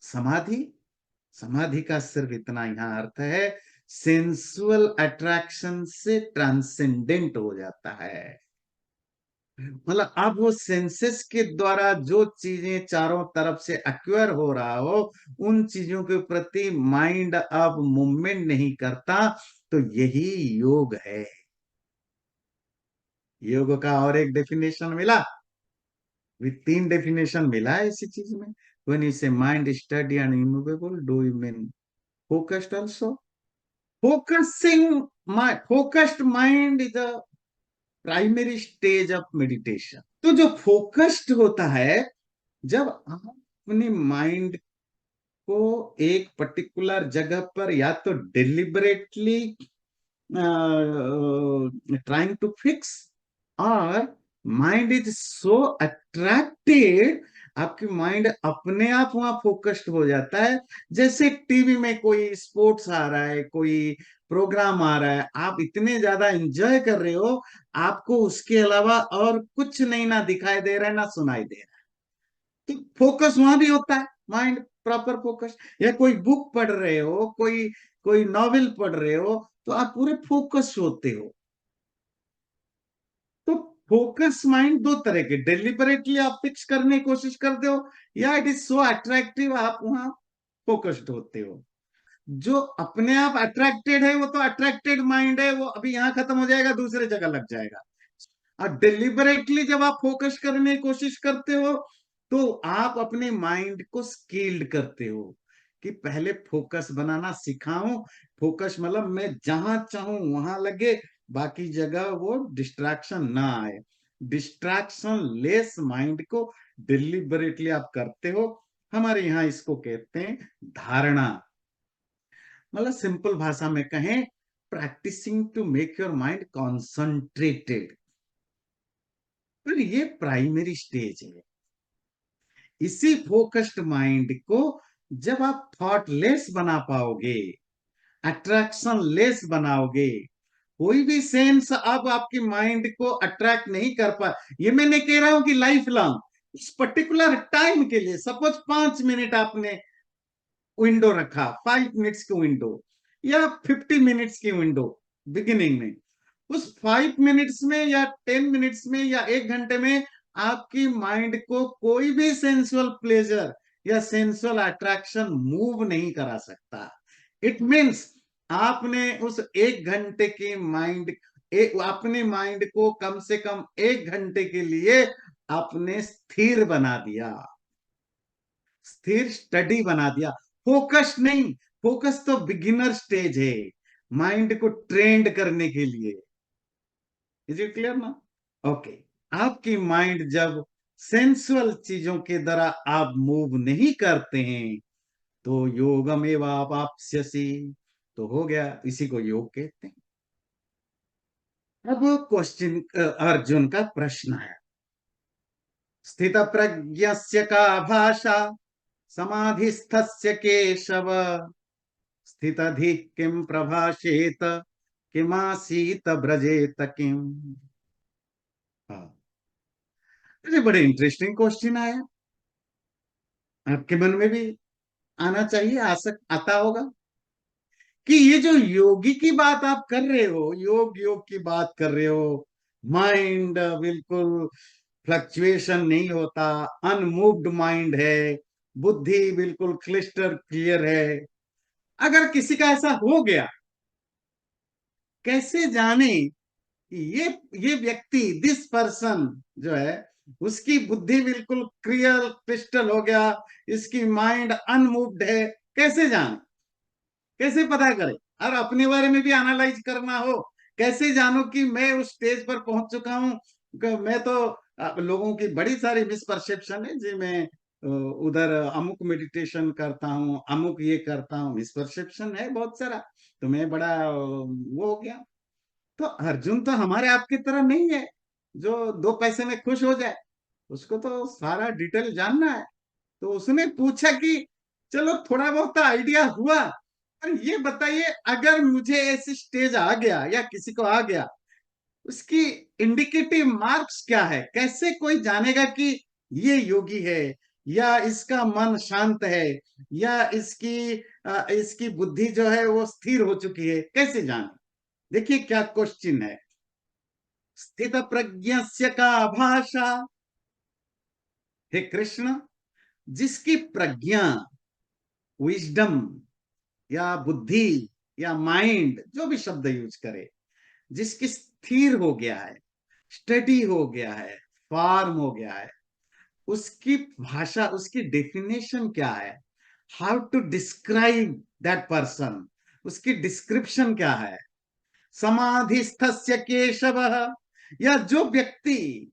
समाधि, समाधि का सिर्फ इतना यहाँ अर्थ है, सेंसुअल अट्रैक्शन से ट्रांसेंडेंट हो जाता है। मतलब अब वो सेंसेस के द्वारा जो चीजें चारों तरफ से एक्वायर हो रहा हो, उन चीजों के प्रति माइंड अब मूवमेंट नहीं करता। तो यही योग है। योग का और एक डेफिनेशन मिला, भी तीन डेफिनेशन मिला है इसी चीज में। व्हेन यू से mind study and immovable, do you mean focused also? Focusing mind, focused mind is a primary stage of meditation. तो जो फोकस्ड होता है, जब आप अपने माइंड को एक पर्टिकुलर जगह पर या तो डिलिबरेटली ट्राइंग टू फिक्स, और माइंड इज सो अट्रैक्टेड, आपकी माइंड अपने आप वहां फोकस्ड हो जाता है। जैसे टीवी में कोई स्पोर्ट्स आ रहा है, कोई प्रोग्राम आ रहा है, आप इतने ज्यादा एंजॉय कर रहे हो, आपको उसके अलावा और कुछ नहीं, ना दिखाई दे रहा है ना सुनाई दे रहा है। तो फोकस वहां भी होता है, माइंड प्रॉपर फोकस। या कोई बुक पढ़ रहे हो, कोई कोई नॉवेल पढ़ रहे हो, तो आप पूरे फोकस होते हो। तो फोकस माइंड दो तरह के, डेलिबरेटली आप फिक्स करने की कोशिश करते हो, या इट इज सो अट्रैक्टिव, आप वहां फोकस्ड होते हो। जो अपने आप अट्रैक्टेड है, वो तो अट्रैक्टेड माइंड है, वो अभी यहां खत्म हो जाएगा, दूसरे जगह लग जाएगा। और डिलिबरेटली जब आप फोकस करने की कोशिश करते हो, तो आप अपने माइंड को स्किल्ड करते हो कि पहले फोकस बनाना सिखाऊं। फोकस मतलब मैं जहां चाहूं वहां लगे, बाकी जगह वो डिस्ट्रैक्शन ना आए। डिस्ट्रैक्शन लेस माइंड को डिलिबरेटली आप करते हो। हमारे यहाँ इसको कहते हैं धारणा। मतलब सिंपल भाषा में कहें, practising to make your mind concentrated. पर ये प्राइमरी स्टेज है। इसी फोकस्ड माइंड को जब आप थॉटलेस बना पाओगे, अट्रैक्शन लेस बनाओगे, कोई भी सेंस अब आपकी माइंड को अट्रैक्ट नहीं कर पा, ये मैं नहीं कह रहा हूं कि लाइफ लॉन्ग, उस पर्टिकुलर टाइम के लिए, सपोज 5 मिनट आपने विंडो रखा, 5 मिनट्स की विंडो या 50 मिनट्स की विंडो बिगिनिंग में, उस 5 मिनट्स में या 10 मिनट्स में या 1 घंटे में आपकी माइंड को कोई भी सेंसुअल प्लेजर या सेंसुअल अट्रैक्शन मूव नहीं करा सकता। इट मीन्स आपने उस 1 घंटे की माइंड, अपने माइंड को कम से कम 1 घंटे के लिए आपने स्थिर बना दिया, स्थिर स्टडी बना दिया। फोकस नहीं, फोकस तो बिगिनर स्टेज है माइंड को ट्रेंड करने के लिए। इज इट क्लियर ना? ओके। आपकी माइंड जब सेंसुअल चीजों के द्वारा आप मूव नहीं करते हैं, तो योगमेव आवाप्स्यसि, तो हो गया, इसी को योग कहते हैं। अब क्वेश्चन, अर्जुन का प्रश्न है, स्थित प्रज्ञस्य का भाषा समाधिस्थस्य केशव, स्थितधि किम प्रभाषेत, किमासीत ब्रजेत किम। हाँ, अरे बड़े इंटरेस्टिंग क्वेश्चन आया। आपके मन में भी आना चाहिए, आता होगा कि ये जो योगी की बात आप कर रहे हो, योग योग की बात कर रहे हो, माइंड बिल्कुल फ्लक्चुएशन नहीं होता, अनमूव्ड माइंड है, बुद्धि बिल्कुल क्लिस्टर क्लियर है। अगर किसी का ऐसा हो गया, कैसे जाने कि ये व्यक्ति, दिस पर्सन जो है, उसकी बुद्धि बिल्कुल क्लियर क्रिस्टल हो गया, इसकी माइंड अनमूव्ड है? कैसे जाने, कैसे पता करे? और अपने बारे में भी एनालाइज करना हो, कैसे जानो कि मैं उस स्टेज पर पहुंच चुका हूं? मैं तो लोगों की बड़ी सारी मिसपरसेप्शन है जी, मैं उधर अमुक मेडिटेशन करता हूँ, अमुक ये करता हूँ, मिसपरसेप्शन है बहुत सारा। तो मैं बड़ा वो हो गया। तो अर्जुन तो हमारे आपकी तरह नहीं है जो 2 पैसे में खुश हो जाए, उसको तो सारा डिटेल जानना है। तो उसने पूछा कि चलो थोड़ा बहुत आइडिया हुआ, पर ये बताइए, अगर मुझे ऐसी स्टेज आ गया या किसी को आ गया, उसकी इंडिकेटिव मार्क्स क्या है? कैसे कोई जानेगा कि ये योगी है, या इसका मन शांत है, या इसकी बुद्धि जो है वो स्थिर हो चुकी है, कैसे जाने? देखिए क्या क्वेश्चन है। स्थित प्रज्ञस्य का भाषा, हे कृष्ण, जिसकी प्रज्ञा, विजडम या बुद्धि या माइंड, जो भी शब्द यूज करे, जिसकी स्थिर हो गया है, स्टडी हो गया है, फॉर्म हो गया है, उसकी भाषा, उसकी डेफिनेशन क्या है? How to describe that person, उसकी डिस्क्रिप्शन क्या है? समाधिस्थस्य केशव, या जो व्यक्ति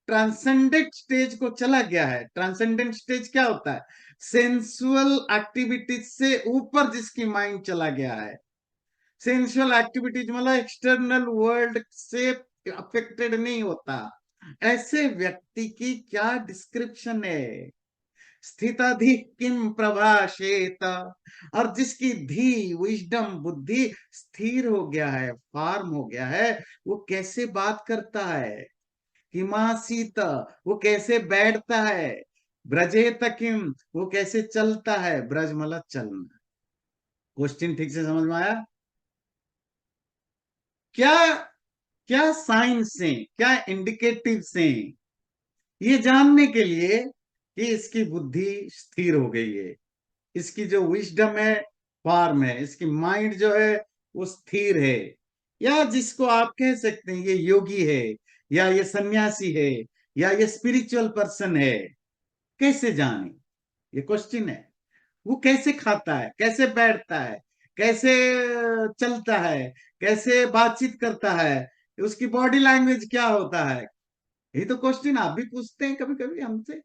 ट्रांसेंडेंट स्टेज को चला गया है। ट्रांसेंडेंट स्टेज क्या होता है? सेंसुअल एक्टिविटीज से ऊपर जिसकी माइंड चला गया है। सेंसुअल एक्टिविटीज मतलब एक्सटर्नल वर्ल्ड से अफेक्टेड नहीं होता, ऐसे व्यक्ति की क्या डिस्क्रिप्शन है? स्थिताधि किम प्रभाषेत, और जिसकी धी, विजडम, बुद्धि स्थिर हो गया है, फार्म हो गया है, वो कैसे बात करता है? हिमासीत, वो कैसे बैठता है? ब्रजेत किम, वो कैसे चलता है? ब्रज मतलब चलना। क्वेश्चन ठीक से समझ में आया? क्या क्या साइन से, क्या इंडिकेटिव से, ये जानने के लिए कि इसकी बुद्धि स्थिर हो गई है, इसकी जो विजडम है फॉर्म है, इसकी माइंड जो है वो स्थिर है, या जिसको आप कह सकते हैं ये योगी है, या ये सन्यासी है, या ये स्पिरिचुअल पर्सन है, कैसे जाने? ये क्वेश्चन है। वो कैसे खाता है, कैसे बैठता है, कैसे चलता है, कैसे बातचीत करता है, उसकी बॉडी लैंग्वेज क्या होता है? यही तो क्वेश्चन आप भी पूछते हैं कभी कभी हमसे,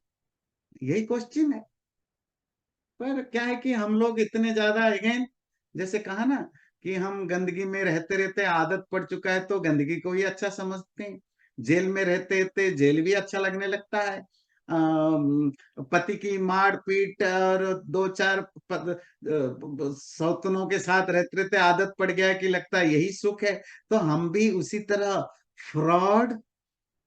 यही क्वेश्चन है। पर क्या है कि हम लोग इतने ज्यादा, अगेन जैसे कहा ना, कि हम गंदगी में रहते रहते आदत पड़ चुका है, तो गंदगी को ही अच्छा समझते हैं। जेल में रहते रहते जेल भी अच्छा लगने लगता है। पति की मार पीट और दो चार सौतनों के साथ रहते रहते आदत पड़ गया है कि लगता है यही सुख है। तो हम भी उसी तरह फ्रॉड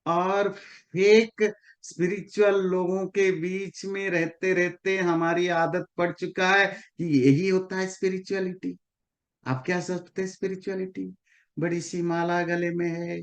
और फेक स्पिरिचुअल लोगों के बीच में रहते रहते हमारी आदत पड़ चुका है कि यही होता है स्पिरिचुअलिटी। आप क्या सोचते हैं स्पिरिचुअलिटी? बड़ी सी माला गले में है,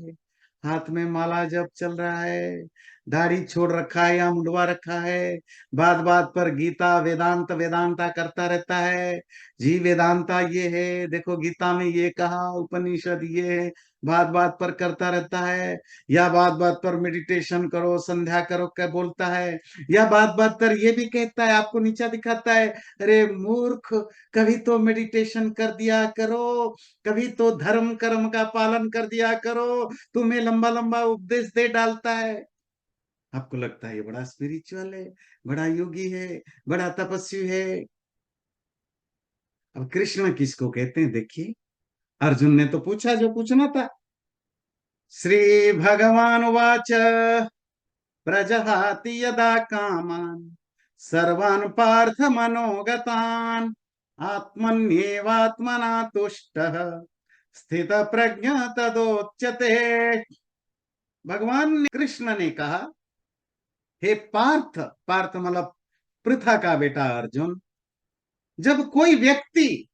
हाथ में माला जब चल रहा है, दाढ़ी छोड़ रखा है या मुंडवा रखा है, बात बात पर गीता वेदांत वेदांता करता रहता है। जी वेदांता ये है, देखो गीता में ये कहा, उपनिषद ये है, बात बात पर करता रहता है। या बात बात पर मेडिटेशन करो, संध्या करो क्या बोलता है, या बात बात पर ये भी कहता है, आपको नीचा दिखाता है, अरे मूर्ख, कभी तो मेडिटेशन कर दिया करो, कभी तो धर्म कर्म का पालन कर दिया करो, तुम्हें लंबा लंबा उपदेश दे डालता है। आपको लगता है ये बड़ा स्पिरिचुअल है, बड़ा योगी है, बड़ा तपस्वी है। अब कृष्ण किसको कहते हैं देखिए। अर्जुन ने तो पूछा जो पूछना था। श्री भगवान वाच, प्रजहाति यदा कामान सर्वान् पार्थ मनोगतान् आत्मन्येवात्मना तुष्टः स्थित प्रज्ञ तदोच्यते। भगवान कृष्ण ने कहा, हे पार्थ, पार्थ मतलब पृथा का बेटा अर्जुन, जब कोई व्यक्ति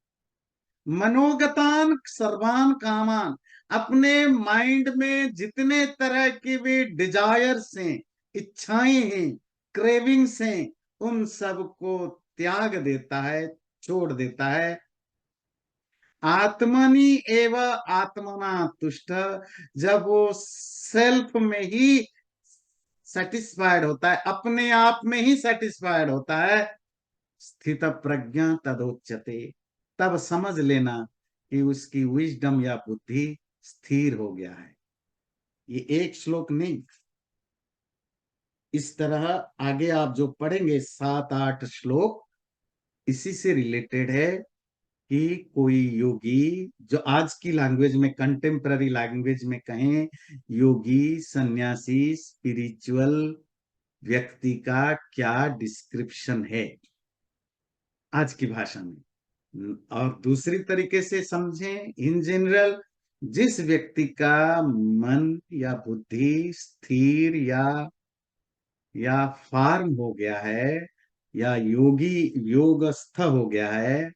मनोगतान सर्वान कामान, अपने माइंड में जितने तरह की भी डिजायर्स हैं, इच्छाएं हैं, क्रेविंग्स हैं, उन सब को त्याग देता है, छोड़ देता है। आत्मनि एव आत्मना तुष्ट, जब वो सेल्फ में ही सेटिस्फाइड होता है, अपने आप में ही सेटिस्फाइड होता है, स्थित प्रज्ञा तदोच्यते, तब समझ लेना कि उसकी विजडम या बुद्धि स्थिर हो गया है। ये एक श्लोक नहीं, इस तरह आगे आप जो पढ़ेंगे 7-8 श्लोक, इसी से रिलेटेड है कि कोई योगी, जो आज की लैंग्वेज में, कंटेम्प्ररी लैंग्वेज में कहें, योगी, सन्यासी, स्पिरिचुअल व्यक्ति का क्या डिस्क्रिप्शन है आज की भाषा में। और दूसरी तरीके से समझें, इन जनरल, जिस व्यक्ति का मन या बुद्धि स्थिर या फार्म हो गया है, या योगी योगस्थ हो गया है,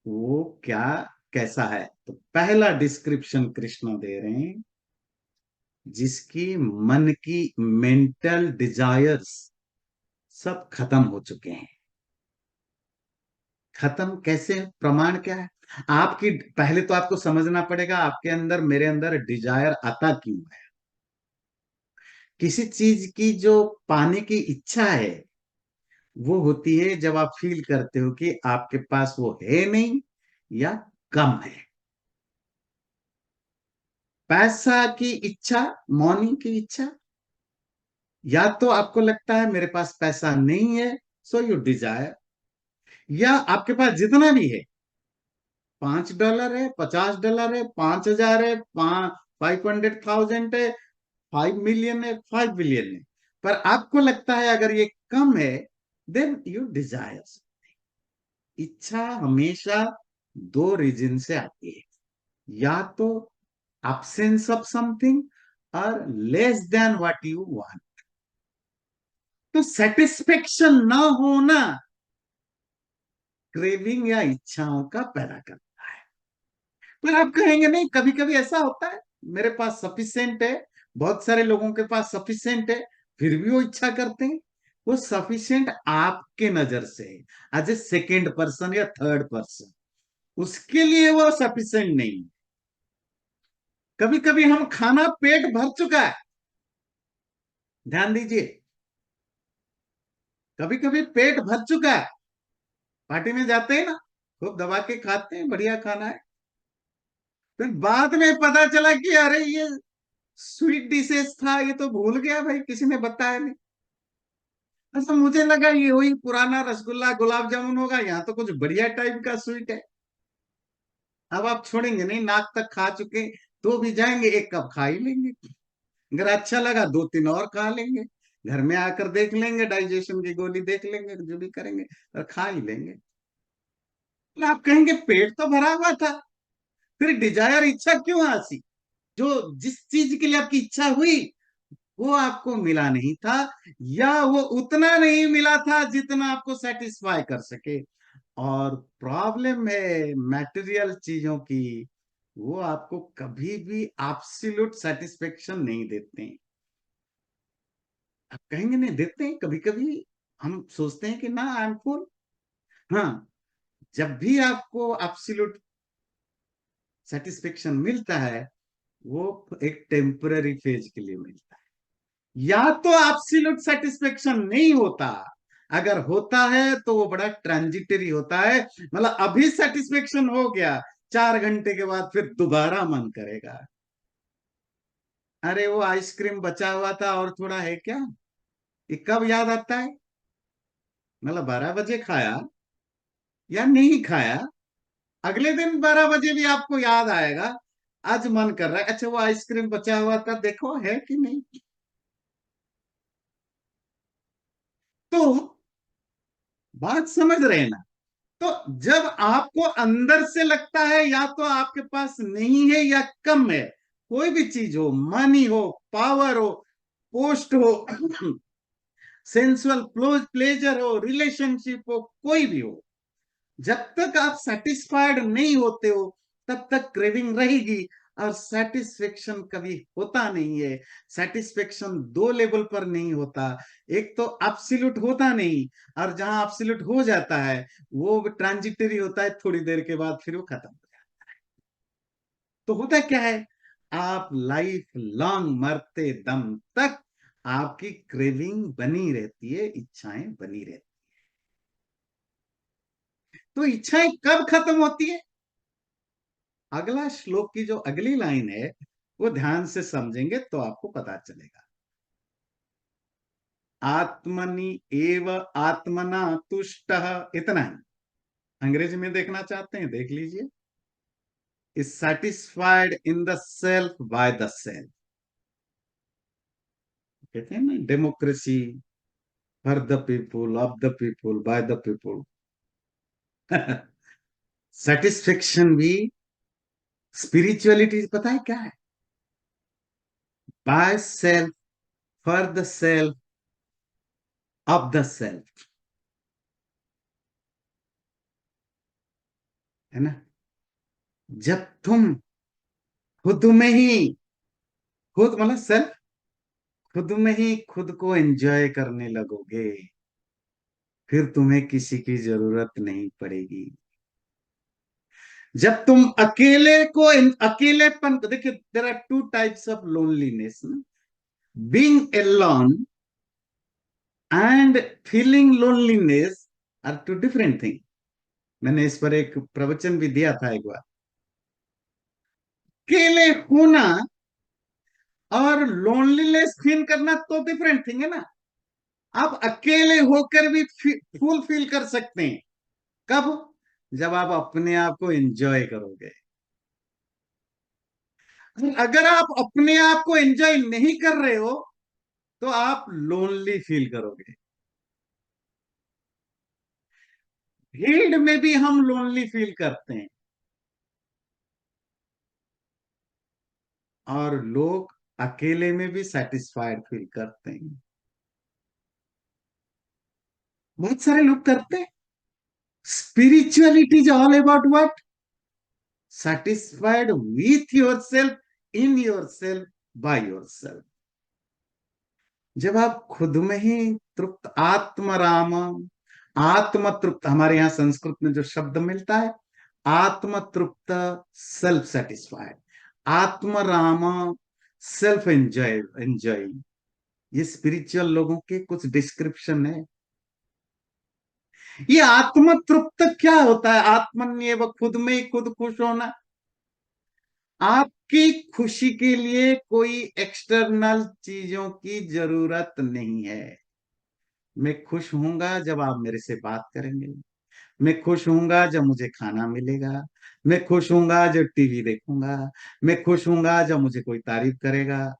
वो क्या कैसा है? तो पहला डिस्क्रिप्शन कृष्ण दे रहे हैं, जिसकी मन की मेंटल डिजायर्स सब खत्म हो चुके हैं। खत्म कैसे? प्रमाण क्या है? आपकी पहले तो आपको समझना पड़ेगा आपके अंदर मेरे अंदर डिजायर आता क्यों है। किसी चीज की जो पाने की इच्छा है, वो होती है जब आप फील करते हो कि आपके पास वो है नहीं या कम है। पैसा की इच्छा, मनी की इच्छा, या तो आपको लगता है मेरे पास पैसा नहीं है, सो यू डिजायर, या आपके पास जितना भी है, $5 है, $50 है, 5,000 है, 500,000 है, 5 million है, 5 billion है, पर आपको लगता है अगर ये कम है, देन यू डिजायर। इच्छा हमेशा दो रीजन से आती है, या तो absence ऑफ समथिंग और less than what you want. तो सेटिस्फेक्शन ना होना क्रेविंग या इच्छाओं का पैदा करता है। पर आप कहेंगे नहीं, कभी कभी ऐसा होता है मेरे पास सफिशिएंट है, बहुत सारे लोगों के पास सफिशिएंट है, फिर भी वो इच्छा करते हैं। वो सफिशिएंट आपके नजर से है, एज ए सेकेंड पर्सन या थर्ड पर्सन, उसके लिए वो सफिशिएंट नहीं। कभी कभी हम खाना पेट भर चुका है, ध्यान दीजिए, कभी कभी पेट भर चुका है, पार्टी में जाते हैं ना, खूब दबा के खाते हैं, बढ़िया खाना है, फिर बाद में पता चला कि अरे ये स्वीट डिशेस था, ये तो भूल गया भाई, किसी ने बताया नहीं। अच्छा, मुझे लगा ये वही पुराना रसगुल्ला गुलाब जामुन होगा, यहाँ तो कुछ बढ़िया टाइप का स्वीट है। अब आप छोड़ेंगे नहीं, नाक तक खा चुके, तो भी जाएंगे एक कप खा ही लेंगे, अगर अच्छा लगा दो तीन और खा लेंगे, घर में आकर देख लेंगे, डाइजेशन की गोली देख लेंगे, जो भी करेंगे, और खा ही लेंगे। तो आप कहेंगे पेट तो भरा हुआ था, फिर डिजायर इच्छा क्यों आसी? जो जिस चीज के लिए आपकी इच्छा हुई, वो आपको मिला नहीं था, या वो उतना नहीं मिला था जितना आपको सेटिस्फाई कर सके। और प्रॉब्लम है मटेरियल चीजों की, वो आपको कभी भी एब्सोल्यूट सेटिस्फेक्शन नहीं देते हैं। आप कहेंगे नहीं देते हैं, कभी कभी हम सोचते हैं कि ना आई एम फुल। हाँ, जब भी आपको एब्सोल्यूट सेटिस्फेक्शन मिलता है, वो एक टेम्पररी फेज के लिए मिलता है, या तो एब्सोल्यूट सेटिस्फेक्शन नहीं होता। अगर होता है तो वो बड़ा ट्रांजिटरी होता है, मतलब अभी सेटिस्फेक्शन हो गया, 4 घंटे के बाद फिर दोबारा मन करेगा, अरे वो आइसक्रीम बचा हुआ था और थोड़ा है क्या। ये कब याद आता है? मतलब 12 बजे खाया या नहीं खाया, अगले दिन 12 बजे भी आपको याद आएगा, आज मन कर रहा है, अच्छा वो आइसक्रीम बचा हुआ था, देखो है कि नहीं। तो बात समझ रहे हैं ना? तो जब आपको अंदर से लगता है या तो आपके पास नहीं है या कम है, कोई भी चीज हो, मनी हो, पावर हो, पोस्ट हो, सेंसुअल प्लेजर हो, रिलेशनशिप हो, कोई भी हो, जब तक आप सेटिस्फाइड नहीं होते हो, तब तक क्रेविंग रहेगी, और सेटिस्फेक्शन कभी होता नहीं है। सेटिस्फेक्शन दो लेवल पर नहीं होता, एक तो एब्सोल्यूट होता नहीं, और जहां एब्सोल्यूट हो जाता है वो ट्रांजिटरी होता है, थोड़ी देर के बाद फिर वो खत्म हो जाता है। तो होता क्या है, आप लाइफ लॉन्ग मरते दम तक आपकी क्रेविंग बनी रहती है, इच्छाएं बनी रहती। तो इच्छाएं कब खत्म होती है? अगला श्लोक की जो अगली लाइन है, वो ध्यान से समझेंगे तो आपको पता चलेगा। आत्मनि एव आत्मना तुष्ट, इतना ही। अंग्रेजी में देखना चाहते हैं, देख लीजिए। Is satisfied in the self by the self. कहते हैं ना, democracy for the people, of the people, by the people. Satisfaction भी स्पिरिचुअलिटी पता है क्या है? By self, for the self, of the self. है ना। जब तुम खुद में ही, खुद मतलब सेल्फ, खुद में ही खुद को एंजॉय करने लगोगे, फिर तुम्हें किसी की जरूरत नहीं पड़ेगी। जब तुम अकेले को, अकेलेपन को देखिए, there are two types of loneliness, being alone and feeling loneliness are two different thing. मैंने इस पर एक प्रवचन भी दिया था एक बार। अकेले होना और लोनलीनेस फील करना तो डिफरेंट थिंग है ना। आप अकेले होकर भी फुल फील कर सकते हैं। कब? जब आप अपने आप को एंजॉय करोगे। अगर आप अपने आप को एंजॉय नहीं कर रहे हो तो आप लोनली फील करोगे। भीड़ में भी हम लोनली फील करते हैं, और लोग अकेले में भी सेटिस्फाइड फील करते हैं। बहुत सारे लोग करते हैं। Spirituality is all about what? satisfied with yourself, in yourself, by yourself। जब आप खुद में ही तृप्त, आत्मराम, आत्म तृप्त, हमारे यहां संस्कृत में जो शब्द मिलता है आत्म तृप्त, self satisfied, Atmaram, self enjoy, enjoy, ये स्पिरिचुअल लोगों के कुछ डिस्क्रिप्शन है। ये आत्म तृप्त क्या होता है? आत्मन्येव, खुद में ही खुद खुश होना। आपकी खुशी के लिए कोई एक्सटर्नल चीजों की जरूरत नहीं है। मैं खुश होऊंगा जब आप मेरे से बात करेंगे, मैं खुश होऊंगा जब मुझे खाना मिलेगा, मैं खुश होऊंगा जब टीवी देखूंगा, मैं खुश होऊंगा जब मुझे कोई तारीफ करेगा।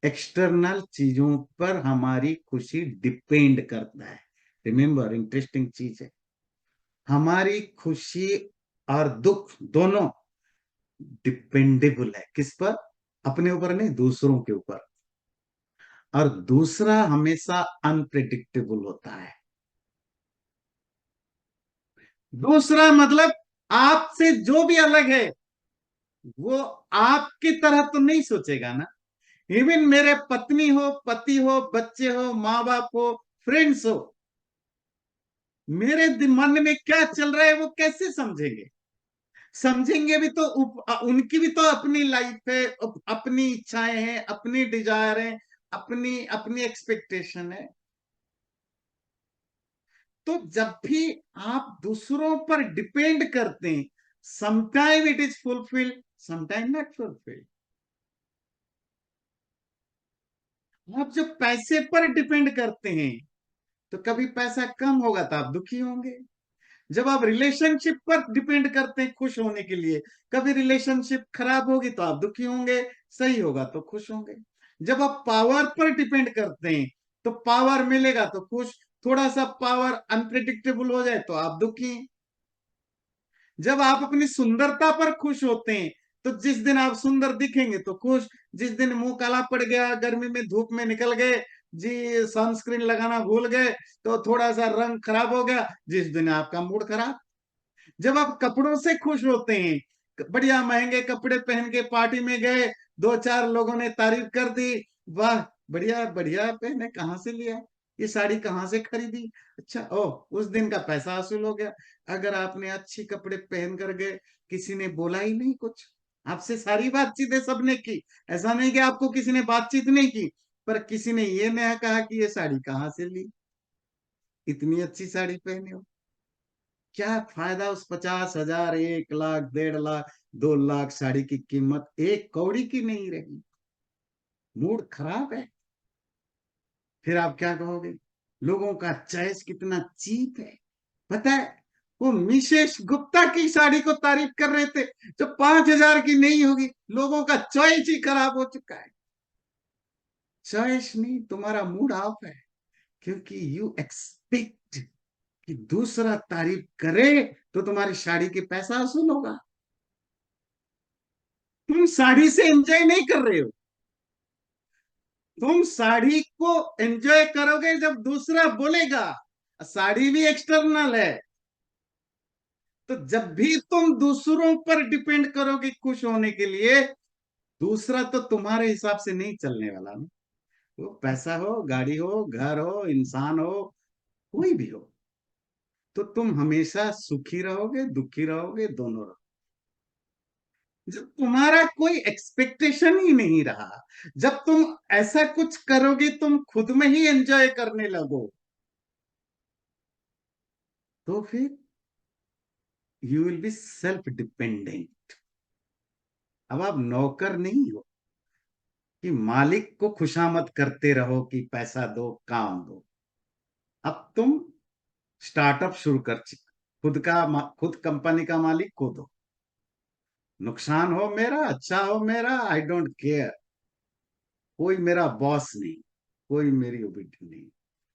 एक्सटर्नल चीजों पर हमारी खुशी डिपेंड करता है। रिमेंबर, इंटरेस्टिंग चीज है, हमारी खुशी और दुख दोनों डिपेंडेबल है। किस पर? अपने ऊपर नहीं, दूसरों के ऊपर। और दूसरा हमेशा अनप्रिडिक्टेबल होता है। दूसरा मतलब आपसे जो भी अलग है वो आपकी तरह तो नहीं सोचेगा ना। इवन मेरे पत्नी हो, पति हो, बच्चे हो, माँ बाप हो, फ्रेंड्स हो, मेरे मन में क्या चल रहा है वो कैसे समझेंगे? समझेंगे भी तो उनकी भी तो अपनी लाइफ है, अपनी इच्छाएं हैं, अपनी डिजायर है, अपनी अपनी एक्सपेक्टेशन है। तो जब भी आप दूसरों पर डिपेंड करते हैं, sometime it is fulfilled, sometime not fulfilled. आप जब पैसे पर डिपेंड करते हैं तो कभी पैसा कम होगा तो आप दुखी होंगे। जब आप रिलेशनशिप पर डिपेंड करते हैं खुश होने के लिए, कभी रिलेशनशिप खराब होगी तो आप दुखी होंगे, सही होगा तो खुश होंगे। जब आप पावर पर डिपेंड करते हैं तो पावर मिलेगा तो खुश, थोड़ा सा पावर अनप्रिडिक्टेबल हो जाए तो आप दुखी। जब आप अपनी सुंदरता पर खुश होते हैं तो जिस दिन आप सुंदर दिखेंगे तो खुश, जिस दिन मुंह काला पड़ गया, गर्मी में धूप में निकल गए जी, सनस्क्रीन लगाना भूल गए तो थोड़ा सा रंग खराब हो गया, जिस दिन आपका मूड खराब। जब आप कपड़ों से खुश होते हैं, बढ़िया महंगे कपड़े पहन के पार्टी में गए, दो चार लोगों ने तारीफ कर दी, वाह बढ़िया बढ़िया पहने, कहाँ से लिया, ये साड़ी कहाँ से खरीदी, अच्छा ओ, उस दिन का पैसा वसूल हो गया। अगर आपने अच्छी कपड़े पहन कर गए, किसी ने बोला ही नहीं कुछ, आपसे सारी बातचीतें सबने की, ऐसा नहीं कि आपको किसी ने बातचीत नहीं की, पर किसी ने ये नहीं कहा कि ये साड़ी कहाँ से ली, इतनी अच्छी साड़ी पहने हो। क्या फायदा उस 50,000, 1 लाख, 1.5 लाख, 2 लाख साड़ी की कीमत एक कौड़ी की नहीं रही, मूड खराब है। फिर आप क्या कहोगे? लोगों का चॉइस कितना चीप है। पता है, वो मिसेस गुप्ता की साड़ी को तारीफ कर रहे थे जो 5,000 की नहीं होगी, लोगों का चॉइस ही खराब हो चुका है। चॉइस नहीं, तुम्हारा मूड ऑफ है, क्योंकि यू एक्सपेक्ट कि दूसरा तारीफ करे तो तुम्हारी साड़ी के पैसा वसूल होगा। तुम साड़ी से एंजॉय नहीं कर रहे हो, तुम साड़ी को एंजॉय करोगे जब दूसरा बोलेगा। साड़ी भी एक्सटर्नल है, तो जब भी तुम दूसरों पर डिपेंड करोगे खुश होने के लिए, दूसरा तो तुम्हारे हिसाब से नहीं चलने वाला ना। वो पैसा हो, गाड़ी हो, घर हो, इंसान हो, कोई भी हो, तो तुम हमेशा सुखी रहोगे, दुखी रहोगे, दोनों रहोगे। जब तुम्हारा कोई एक्सपेक्टेशन ही नहीं रहा, जब तुम ऐसा कुछ करोगे तुम खुद में ही एंजॉय करने लगो, तो फिर you will be self dependent. अब आप नौकर नहीं हो कि मालिक को खुशामद करते रहो कि पैसा दो, काम दो। अब तुम स्टार्टअप शुरू कर, खुद कंपनी का मालिक खुद हो। नुकसान हो मेरा, अच्छा हो मेरा, आई डोंट केयर। कोई मेरा बॉस नहीं, कोई मेरी ओबिडियंट नहीं,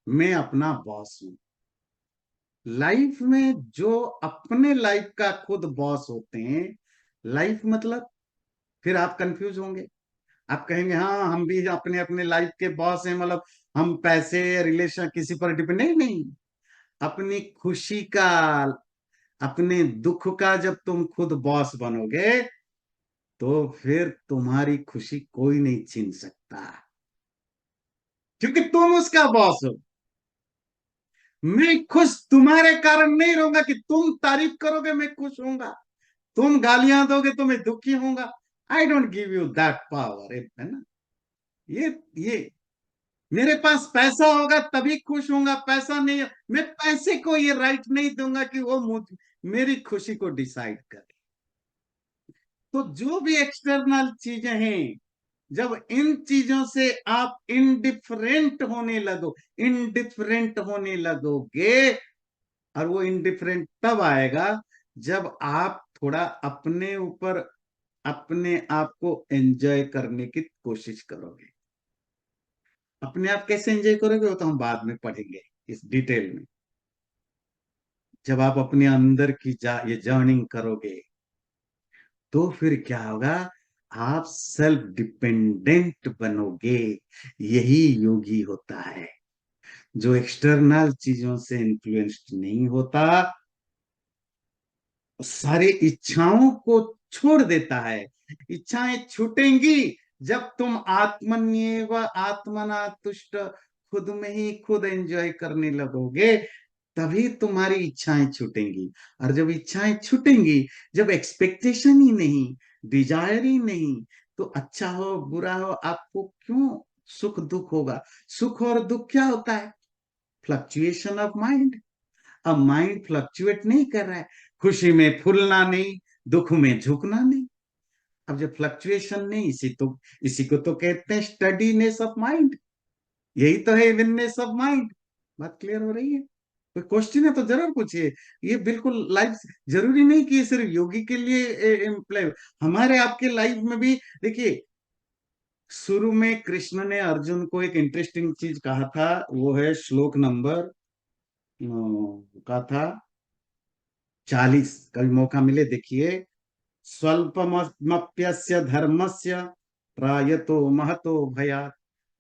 मैं अपना बॉस हूं। लाइफ में जो अपने लाइफ का खुद बॉस होते हैं, लाइफ मतलब, फिर आप कंफ्यूज होंगे। आप कहेंगे हाँ हम भी अपने अपने लाइफ के बॉस हैं, मतलब हम पैसे रिलेशन किसी पर डिपेंड नहीं, नहीं। अपनी खुशी का, अपने दुख का जब तुम खुद बॉस बनोगे, तो फिर तुम्हारी खुशी कोई नहीं छीन सकता, क्योंकि तुम उसका बॉस हो। मैं खुश तुम्हारे कारण नहीं रहूंगा कि तुम तारीफ करोगे मैं खुश होऊंगा, तुम गालियां दोगे तो मैं दुखी होऊंगा। I don't give you that power, है ना। ये मेरे पास पैसा होगा तभी खुश होऊंगा, पैसा नहीं, मैं पैसे को ये राइट नहीं दूंगा कि वो मेरी खुशी को डिसाइड करे। तो जो भी एक्सटर्नल चीजें हैं, जब इन चीजों से आप इंडिफरेंट होने लगोगे, और वो इंडिफरेंट तब आएगा जब आप थोड़ा अपने ऊपर, अपने आप को एंजॉय करने की कोशिश करोगे। अपने आप कैसे एंजॉय करोगे वो तो हम बाद में पढ़ेंगे इस डिटेल में। जब आप अपने अंदर की ये जर्निंग करोगे, तो फिर क्या होगा, आप सेल्फ डिपेंडेंट बनोगे। यही योगी होता है, जो एक्सटर्नल चीजों से इन्फ्लुएंस्ड नहीं होता, सारी इच्छाओं को छोड़ देता है। इच्छाएं छूटेंगी जब तुम आत्मन्येव आत्मना तुष्ट, खुद में ही खुद एंजॉय करने लगोगे, तभी तुम्हारी इच्छाएं छूटेंगी। और जब इच्छाएं छूटेंगी, जब एक्सपेक्टेशन ही नहीं, डिजायर ही नहीं, तो अच्छा हो बुरा हो आपको क्यों सुख दुख होगा। सुख और दुख क्या होता है, फ्लक्चुएशन ऑफ माइंड। अब माइंड फ्लक्चुएट नहीं कर रहा है, खुशी में फूलना नहीं, दुख में झुकना नहीं। अब जब फ्लक्चुएशन नहीं, इसी को तो कहते हैं स्टडीनेस ऑफ माइंड। यही तो है विननेस ऑफ माइंड। बात क्लियर हो रही है। कोई क्वेश्चन है तो जरूर पूछिए। ये बिल्कुल लाइफ, जरूरी नहीं कि ये सिर्फ योगी के लिए इम्प्लाई, हमारे आपके लाइफ में भी। देखिए, शुरू में कृष्ण ने अर्जुन को एक इंटरेस्टिंग चीज कहा था, वो है श्लोक नंबर का था 40। कभी मौका मिले देखिए। स्वल्पमप्यस्य धर्मस्य प्रायतो महतो भयात्।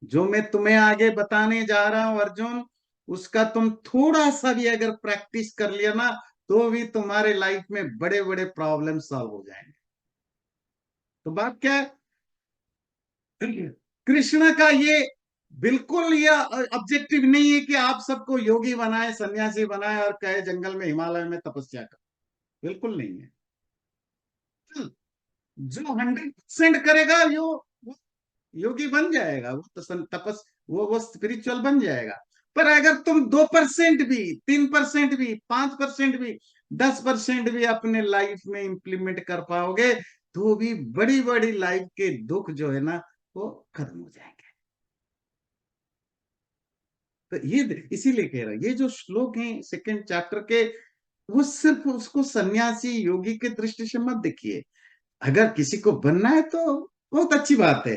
जो मैं तुम्हें आगे बताने जा रहा हूं अर्जुन, उसका तुम थोड़ा सा भी अगर प्रैक्टिस कर लिया ना, तो भी तुम्हारे लाइफ में बड़े बड़े प्रॉब्लम सॉल्व हो जाएंगे। तो बात क्या है, कृष्ण का ये बिल्कुल ये ऑब्जेक्टिव नहीं है कि आप सबको योगी बनाए, सन्यासी बनाए और कहे जंगल में हिमालय में तपस्या कर। बिल्कुल नहीं है। जो 100% करेगा वो योगी बन जाएगा, वो तो तपस, वो स्पिरिचुअल बन जाएगा। पर अगर तुम 2% भी, 3% भी, 5% भी, 10% भी अपने लाइफ में इंप्लीमेंट कर पाओगे, तो भी बड़ी बड़ी लाइफ के दुख जो है ना, वो खत्म हो जाएंगे। तो ये इसीलिए कह रहा हूं, ये जो श्लोक हैं सेकंड चैप्टर के, वो सिर्फ उसको सन्यासी योगी के दृष्टि से मत देखिए। अगर किसी को बनना है तो बहुत अच्छी बात है,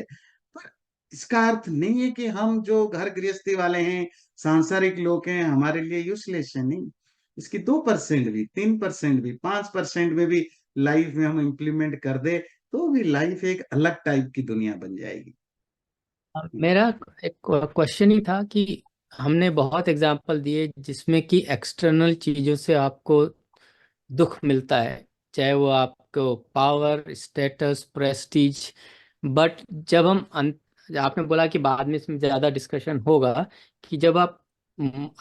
पर इसका अर्थ नहीं है कि हम जो घर गृहस्थी वाले हैं, सांसारिक लोग हैं, हमारे लिए यूजलेस है, नहीं। इसकी 2% भी, 3% भी, 5% में भी लाइफ में हम इम्प्लीमेंट कर दे, तो भी लाइफ एक अलग टाइप की दुनिया बन जाएगी। मेरा एक क्वेश्चन ही था कि हमने बहुत एग्जाम्पल दिए जिसमें कि एक्सटर्नल चीज़ों से आपको दुख मिलता है, चाहे वो आपको पावर, स्टेटस, प्रेस्टीज। बट जब हम आपने बोला कि बाद में इसमें ज्यादा डिस्कशन होगा, कि जब आप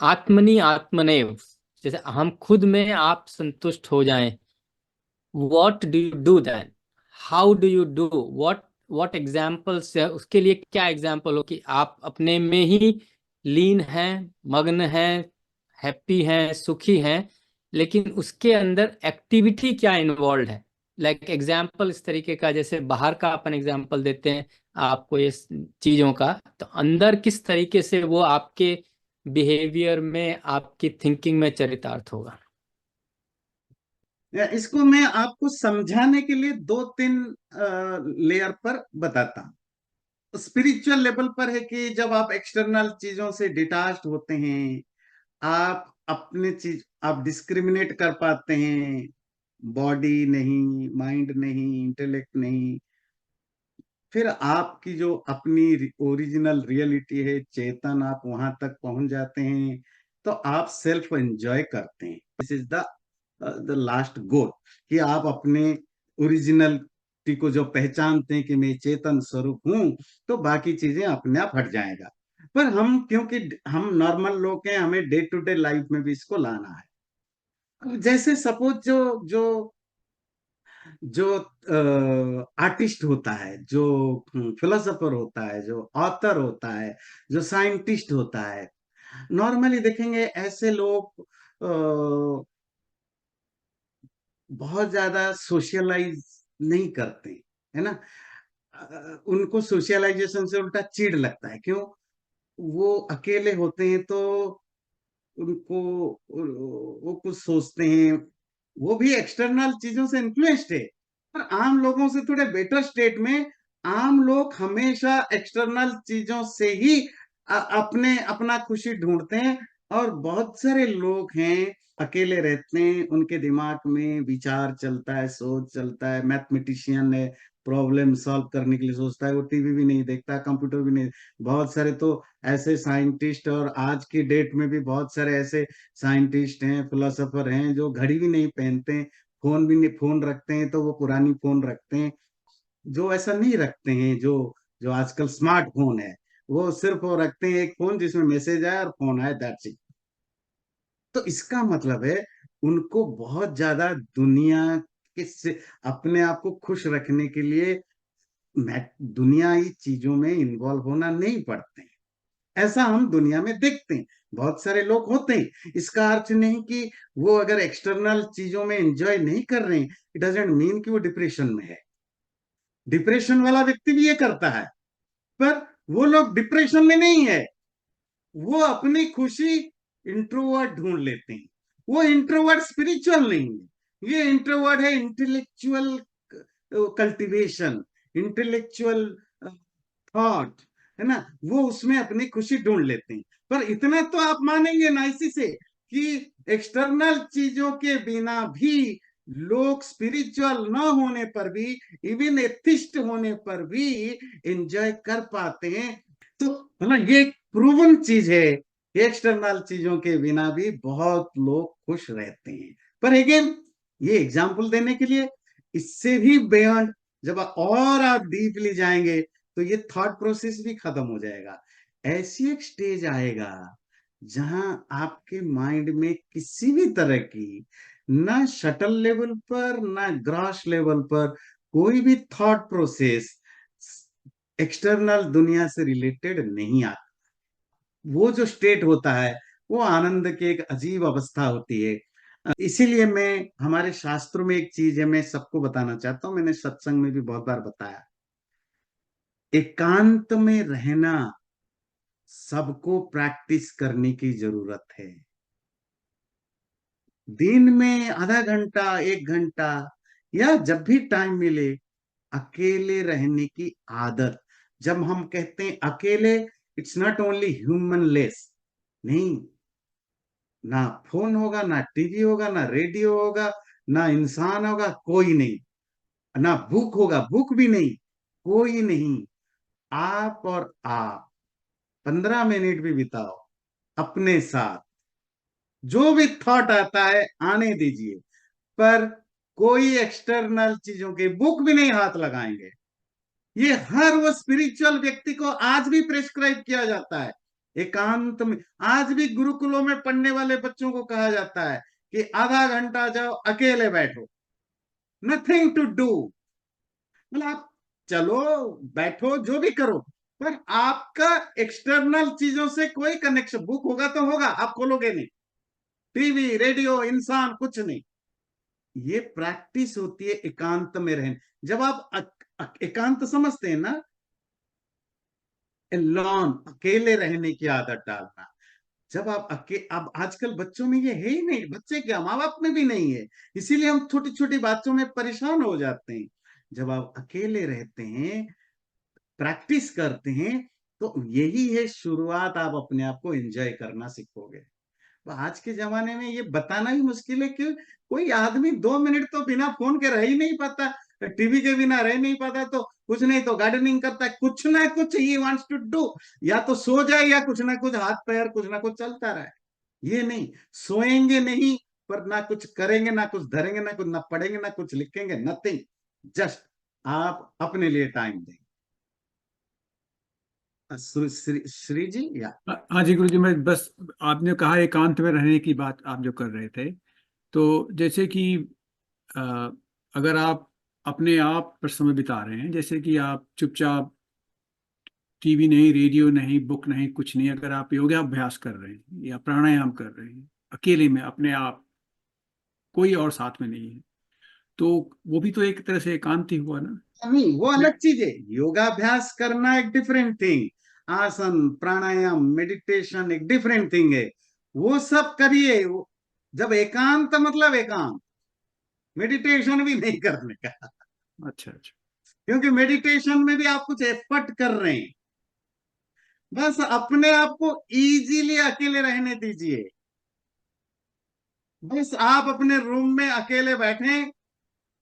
आत्मनि आत्मनेव, जैसे हम खुद में आप संतुष्ट हो जाएं, what do you do then, how do you do, what examples है उसके लिए? क्या एग्जाम्पल हो कि आप अपने में ही लीन हैं, मग्न हैं, हैप्पी हैं, सुखी हैं, लेकिन उसके अंदर एक्टिविटी क्या इन्वॉल्व है? लाइक एग्जाम्पल इस तरीके का, जैसे बाहर का अपन एग्जाम्पल देते हैं आपको ये चीजों का, तो अंदर किस तरीके से वो आपके बिहेवियर में, आपकी थिंकिंग में चरितार्थ होगा? इसको मैं आपको समझाने के लिए दो तीन लेयर पर बताता हूँ। स्पिरिचुअल लेवल पर है कि जब आप एक्सटर्नल चीजों से डिटैच्ड होते हैं, आप अपने चीज आप डिस्क्रिमिनेट कर पाते हैं, बॉडी नहीं, माइंड नहीं, इंटेलेक्ट नहीं, फिर आपकी जो अपनी ओरिजिनल रियलिटी है, चेतन, आप वहां तक पहुंच जाते हैं, तो आप सेल्फ एंजॉय करते हैं। दिस इज द लास्ट गोल, कि आप अपने ओरिजिनलिटी को जो पहचानते हैं कि मैं चेतन स्वरूप हूं, तो बाकी चीजें अपने आप हट जाएगा। पर हम, क्योंकि हम नॉर्मल लोग हैं, हमें डे टू डे लाइफ में भी इसको लाना है। अब जैसे सपोज जो जो जो आर्टिस्ट होता है, जो फिलोसोफर होता है, जो ऑथर होता है, जो साइंटिस्ट होता है, नॉर्मली देखेंगे ऐसे लोग बहुत ज्यादा सोशलाइज नहीं करते, है ना। उनको सोशलाइजेशन से उल्टा चिढ़ लगता है। क्यों? वो अकेले होते हैं तो उनको, वो कुछ सोचते हैं, वो भी एक्सटर्नल चीजों से इन्फ्लुएंस्ड है। पर आम लोगों से थोड़े बेटर स्टेट में, आम लोग हमेशा एक्सटर्नल चीजों से ही अपने अपना खुशी ढूंढते हैं। और बहुत सारे लोग हैं, अकेले रहते हैं, उनके दिमाग में विचार चलता है, सोच चलता है, मैथमेटिशियन है, प्रॉब्लम सॉल्व करने के लिए सोचता है, वो टीवी भी नहीं देखता, कंप्यूटर भी नहीं। बहुत सारे तो ऐसे साइंटिस्ट, और आज की डेट में भी बहुत सारे ऐसे साइंटिस्ट हैं, फिलोसोफर हैं, जो घड़ी भी नहीं पहनते हैं, फोन भी नहीं, फोन रखते हैं तो वो पुरानी फोन रखते हैं। जो ऐसा नहीं रखते हैं, जो जो आजकल स्मार्टफोन है, वो सिर्फ वो रखते हैं एक फोन जिसमें मैसेज आए और फोन आए, दैट्स इट। तो इसका मतलब है, उनको बहुत ज्यादा दुनिया के से अपने आप को खुश रखने के लिए दुनियाई चीजों में इन्वॉल्व होना नहीं पड़ते हैं। ऐसा हम दुनिया में देखते हैं, बहुत सारे लोग होते हैं। इसका अर्थ नहीं कि वो अगर एक्सटर्नल चीजों में एंजॉय नहीं कर रहे हैं, इट डजंट मीन कि वो डिप्रेशन में है। डिप्रेशन वाला व्यक्ति भी ये करता है, पर वो लोग डिप्रेशन में नहीं है, वो अपनी खुशी इंट्रोवर्ट ढूंढ लेते हैं। वो इंट्रोवर्ट स्पिरिचुअल नहीं है, ये इंट्रोवर्ट है इंटेलेक्चुअल कल्टीवेशन, इंटेलेक्चुअल थॉट, है ना। वो उसमें अपनी खुशी ढूंढ लेते हैं। पर इतना तो आप मानेंगे ना इसी से, कि एक्सटर्नल चीजों के बिना भी लोग स्पिरिचुअल न होने पर भी, इवन एथिस्ट होने पर भी एंजॉय कर पाते हैं। तो मतलब ये प्रूवन चीज है कि एक्सटर्नल चीजों के बिना भी बहुत लोग खुश रहते हैं। पर अगेन, ये एग्जाम्पल देने के लिए, इससे भी बियॉन्ड जब और आप डीपली जाएंगे, तो ये थॉट प्रोसेस भी खत्म हो जाएगा। ऐसी एक स्टेज आएगा जहां आपके माइंड में किसी भी तरह की, ना शटल लेवल पर ना ग्रॉस लेवल पर, कोई भी थॉट प्रोसेस एक्सटर्नल दुनिया से रिलेटेड नहीं आता। वो जो स्टेट होता है, वो आनंद की एक अजीब अवस्था होती है। इसीलिए मैं, हमारे शास्त्रों में एक चीज है, मैं सबको बताना चाहता हूँ, मैंने सत्संग में भी बहुत बार बताया, एकांत में रहना सबको प्रैक्टिस करने की जरूरत है। दिन में आधा घंटा, एक घंटा, या जब भी टाइम मिले, अकेले रहने की आदत। जब हम कहते हैं अकेले, it's not only human less, नहीं, ना फोन होगा, ना टीवी होगा, ना रेडियो होगा, ना इंसान होगा, कोई नहीं, ना बुक होगा, बुक भी नहीं, कोई नहीं, आप और आप 15 मिनट भी बिताओ अपने साथ। जो भी थॉट आता है आने दीजिए, पर कोई एक्सटर्नल चीजों के बुक भी नहीं हाथ लगाएंगे। ये हर वो स्पिरिचुअल व्यक्ति को आज भी प्रेस्क्राइब किया जाता है। एकांत में आज भी गुरुकुलों में पढ़ने वाले बच्चों को कहा जाता है कि आधा घंटा जाओ, अकेले बैठो, नथिंग टू डू। मतलब आप चलो, बैठो, जो भी करो, पर आपका एक्सटर्नल चीजों से कोई कनेक्शन, बुक होगा तो होगा, आप खोलोगे नहीं, टीवी, रेडियो, इंसान, कुछ नहीं। ये प्रैक्टिस होती है एकांत में रहने। जब आप एकांत समझते हैं ना, लॉन, अकेले रहने की आदत डालना। जब आप अब आजकल बच्चों में ये है ही नहीं, बच्चे क्या, माँ बाप में भी नहीं है। इसीलिए हम छोटी छोटी बातों में परेशान हो जाते हैं। जब आप अकेले रहते हैं, प्रैक्टिस करते हैं, तो यही है शुरुआत, आप अपने आप को एंजॉय करना सीखोगे। तो आज के जमाने में ये बताना ही मुश्किल है कि कोई आदमी 2 मिनट तो बिना फोन के रह ही नहीं पाता, टीवी के बिना रह नहीं पाता, तो कुछ नहीं तो गार्डनिंग करता है, कुछ ना कुछ ही वांट्स टू डू। या तो सो जाए या कुछ ना कुछ हाथ पैर कुछ ना कुछ चलता रहे। ये नहीं, सोएंगे नहीं, पर ना कुछ करेंगे, ना कुछ धरेंगे, ना कुछ, ना पढ़ेंगे, ना कुछ लिखेंगे, नथिंग। जस्ट आप अपने लिए टाइम देंगे। श्री जी या हाँ जी गुरु जी, मैं बस, आपने कहा एकांत में रहने की बात आप जो कर रहे थे, तो जैसे कि अ, अगर आप अपने आप पर समय बिता रहे हैं, जैसे कि आप चुपचाप, टीवी नहीं, रेडियो नहीं, बुक नहीं, कुछ नहीं, अगर आप योगाभ्यास कर रहे हैं या प्राणायाम कर रहे हैं अकेले में अपने आप, कोई और साथ में नहीं है, तो वो भी तो एक तरह से एकांत ही हुआ ना। नहीं, वो अलग चीज है। योगाभ्यास करना एक डिफरेंट थिंग, आसन, प्राणायाम, मेडिटेशन एक डिफरेंट थिंग है। वो सब करिए। जब एकांत मतलब एकांत, मेडिटेशन भी नहीं करने का। अच्छा अच्छा। क्योंकि मेडिटेशन में भी आप कुछ एफर्ट कर रहे हैं। बस अपने आप को इजीली अकेले रहने दीजिए। बस आप अपने रूम में अकेले बैठे,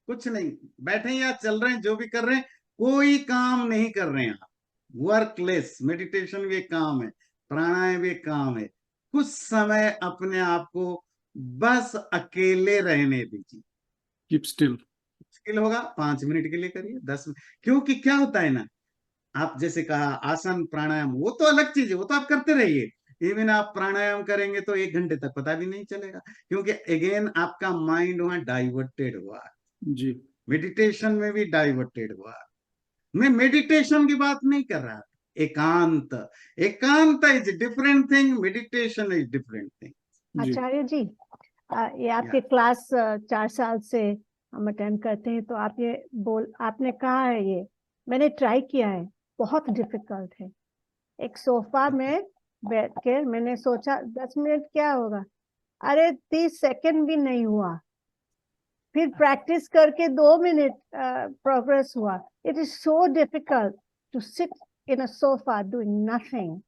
कुछ नहीं, बैठे या चल रहे हैं, जो भी कर रहे हैं, कोई काम नहीं कर रहे हैं आप, वर्कलेस। मेडिटेशन भी एक काम है, प्राणायाम भी एक काम है। कुछ समय अपने आप को बस अकेले रहने दीजिए। Keep still. मुश्किल होगा, 5 मिनट के लिए करिए, 10 मिनट। क्योंकि क्या होता है ना, आप जैसे कहा आसन प्राणायाम, वो तो अलग चीज है, वो तो आप करते रहिए। इवन आप प्राणायाम करेंगे तो 1 घंटे तक पता भी नहीं चलेगा, क्योंकि अगेन आपका माइंड वहां डाइवर्टेड हुआ। जी। मेडिटेशन में भी डाइवर्टेड हुआ। मैं मेडिटेशन की बात नहीं कर रहा, एकांत। एकांत is different thing, meditation is different thing. जी। आचार्य जी, ये आपके या क्लास 4 साल से हम अटेंड करते हैं, तो आप ये आपने कहा है, ये मैंने ट्राई किया है, बहुत डिफिकल्ट है। एक सोफा में बैठ कर मैंने सोचा 10 मिनट क्या होगा, अरे 30 सेकंड भी नहीं हुआ। फिर प्रैक्टिस करके 2 मिनट प्रोग्रेस हुआ। It is so difficult to sit in a sofa doing nothing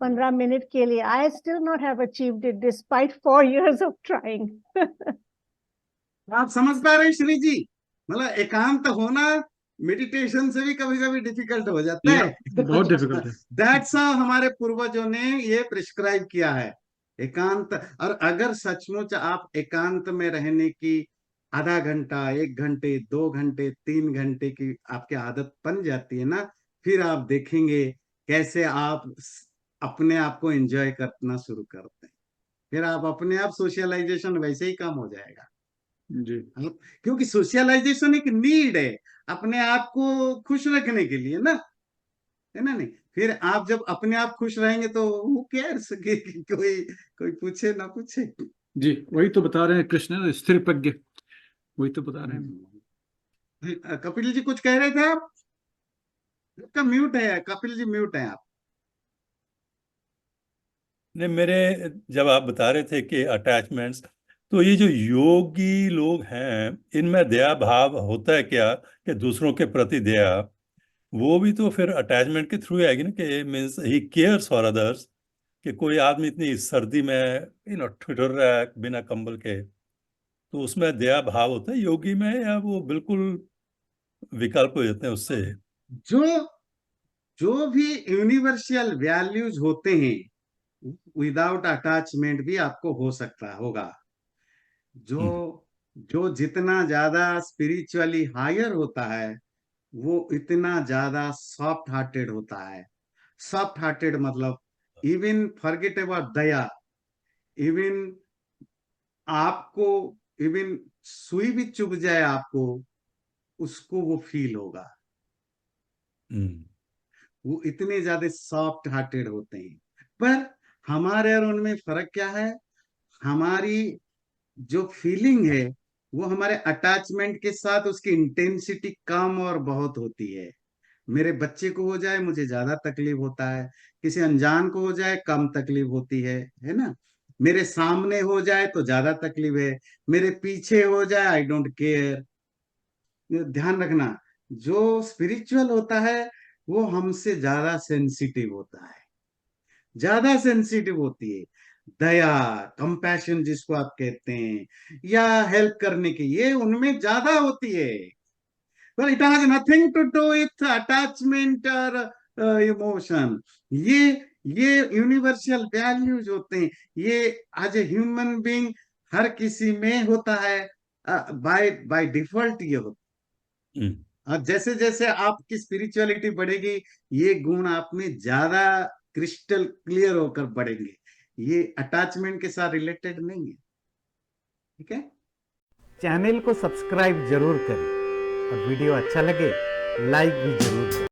15 minute के लिए। I still not have achieved it despite 4 years of trying. आप समझ पा रहे हैं श्री जी? मतलब एकांत होना मेडिटेशन से भी कभी कभी डिफिकल्ट हो जाता या है। बहुत डिफिकल्ट है। दैट्स हमारे पूर्वजों ने ये प्रिस्क्राइब किया है, एकांत। और अगर सचमुच आप एकांत में रहने की आधा घंटा, 1 घंटे, 2 घंटे, 3 घंटे की आपकी आदत बन जाती है ना, फिर आप देखेंगे कैसे आप अपने आप को एंजॉय करना शुरू करते हैं। फिर आप अपने आप, सोशलाइजेशन वैसे ही कम हो जाएगा। जी। क्योंकि सोशलाइजेशन एक नीड है, अपने आप को खुश रखने के लिए ना, है ना? नहीं, फिर आप जब अपने आप खुश रहेंगे तो हु केयर्स कि कोई कोई पूछे ना पूछे। जी, वही तो बता रहे हैं कृष्ण, स्थिर प्रज्ञ, वही तो बता रहे हैं। कपिल जी कुछ कह रहे थे आप? आपका म्यूट है, कपिल जी म्यूट है आप। ने मेरे, जब आप बता रहे थे कि अटैचमेंट्स, तो ये जो योगी लोग हैं, इनमें दया भाव होता है क्या, कि दूसरों के प्रति दया, वो भी तो फिर अटैचमेंट के थ्रू आएगी ना, कि means he cares for others. कि कोई आदमी इतनी सर्दी में ठिठुर रहा है बिना कंबल के, तो उसमें दया भाव होता है योगी में, या वो बिल्कुल विकल्प हो जाते हैं उससे? जो जो भी यूनिवर्सल वैल्यूज होते हैं, विदाउट अटैचमेंट भी आपको हो सकता होगा। जो हम्म। जो जितना ज्यादा स्पिरिचुअली हायर होता है वो इतना ज्यादा सॉफ्ट हार्टेड होता है। सॉफ्ट हार्टेड मतलब even forget about Daya, even आपको इवन सुई भी चुभ जाए आपको, उसको वो फील होगा। वो इतने ज्यादा सॉफ्ट हार्टेड होते हैं। पर हमारे और उनमें फर्क क्या है? हमारी जो फीलिंग है वो हमारे अटैचमेंट के साथ उसकी इंटेंसिटी कम और बहुत होती है। मेरे बच्चे को हो जाए मुझे ज्यादा तकलीफ होता है, किसी अनजान को हो जाए कम तकलीफ होती है ना। मेरे सामने हो जाए तो ज्यादा तकलीफ है, मेरे पीछे हो जाए आई डोंट केयर। ध्यान रखना, जो स्पिरिचुअल होता है वो हमसे ज्यादा सेंसिटिव होता है, ज्यादा सेंसिटिव होती है। दया, कंपैशन जिसको आप कहते हैं, या हेल्प करने की, ये उनमें ज्यादा होती है। पर it has nothing to do with attachment और इमोशन। ये ये यूनिवर्सल वैल्यूज होते हैं, ये एज ए ह्यूमन बीइंग हर किसी में होता है, बाय बाय डिफॉल्ट ये होता है। और जैसे जैसे आपकी स्पिरिचुअलिटी बढ़ेगी ये गुण आप में ज्यादा क्रिस्टल क्लियर होकर बढ़ेंगे। ये अटैचमेंट के साथ रिलेटेड नहीं है। ठीक है, चैनल को सब्सक्राइब जरूर करें और वीडियो अच्छा लगे लाइक भी जरूर करें।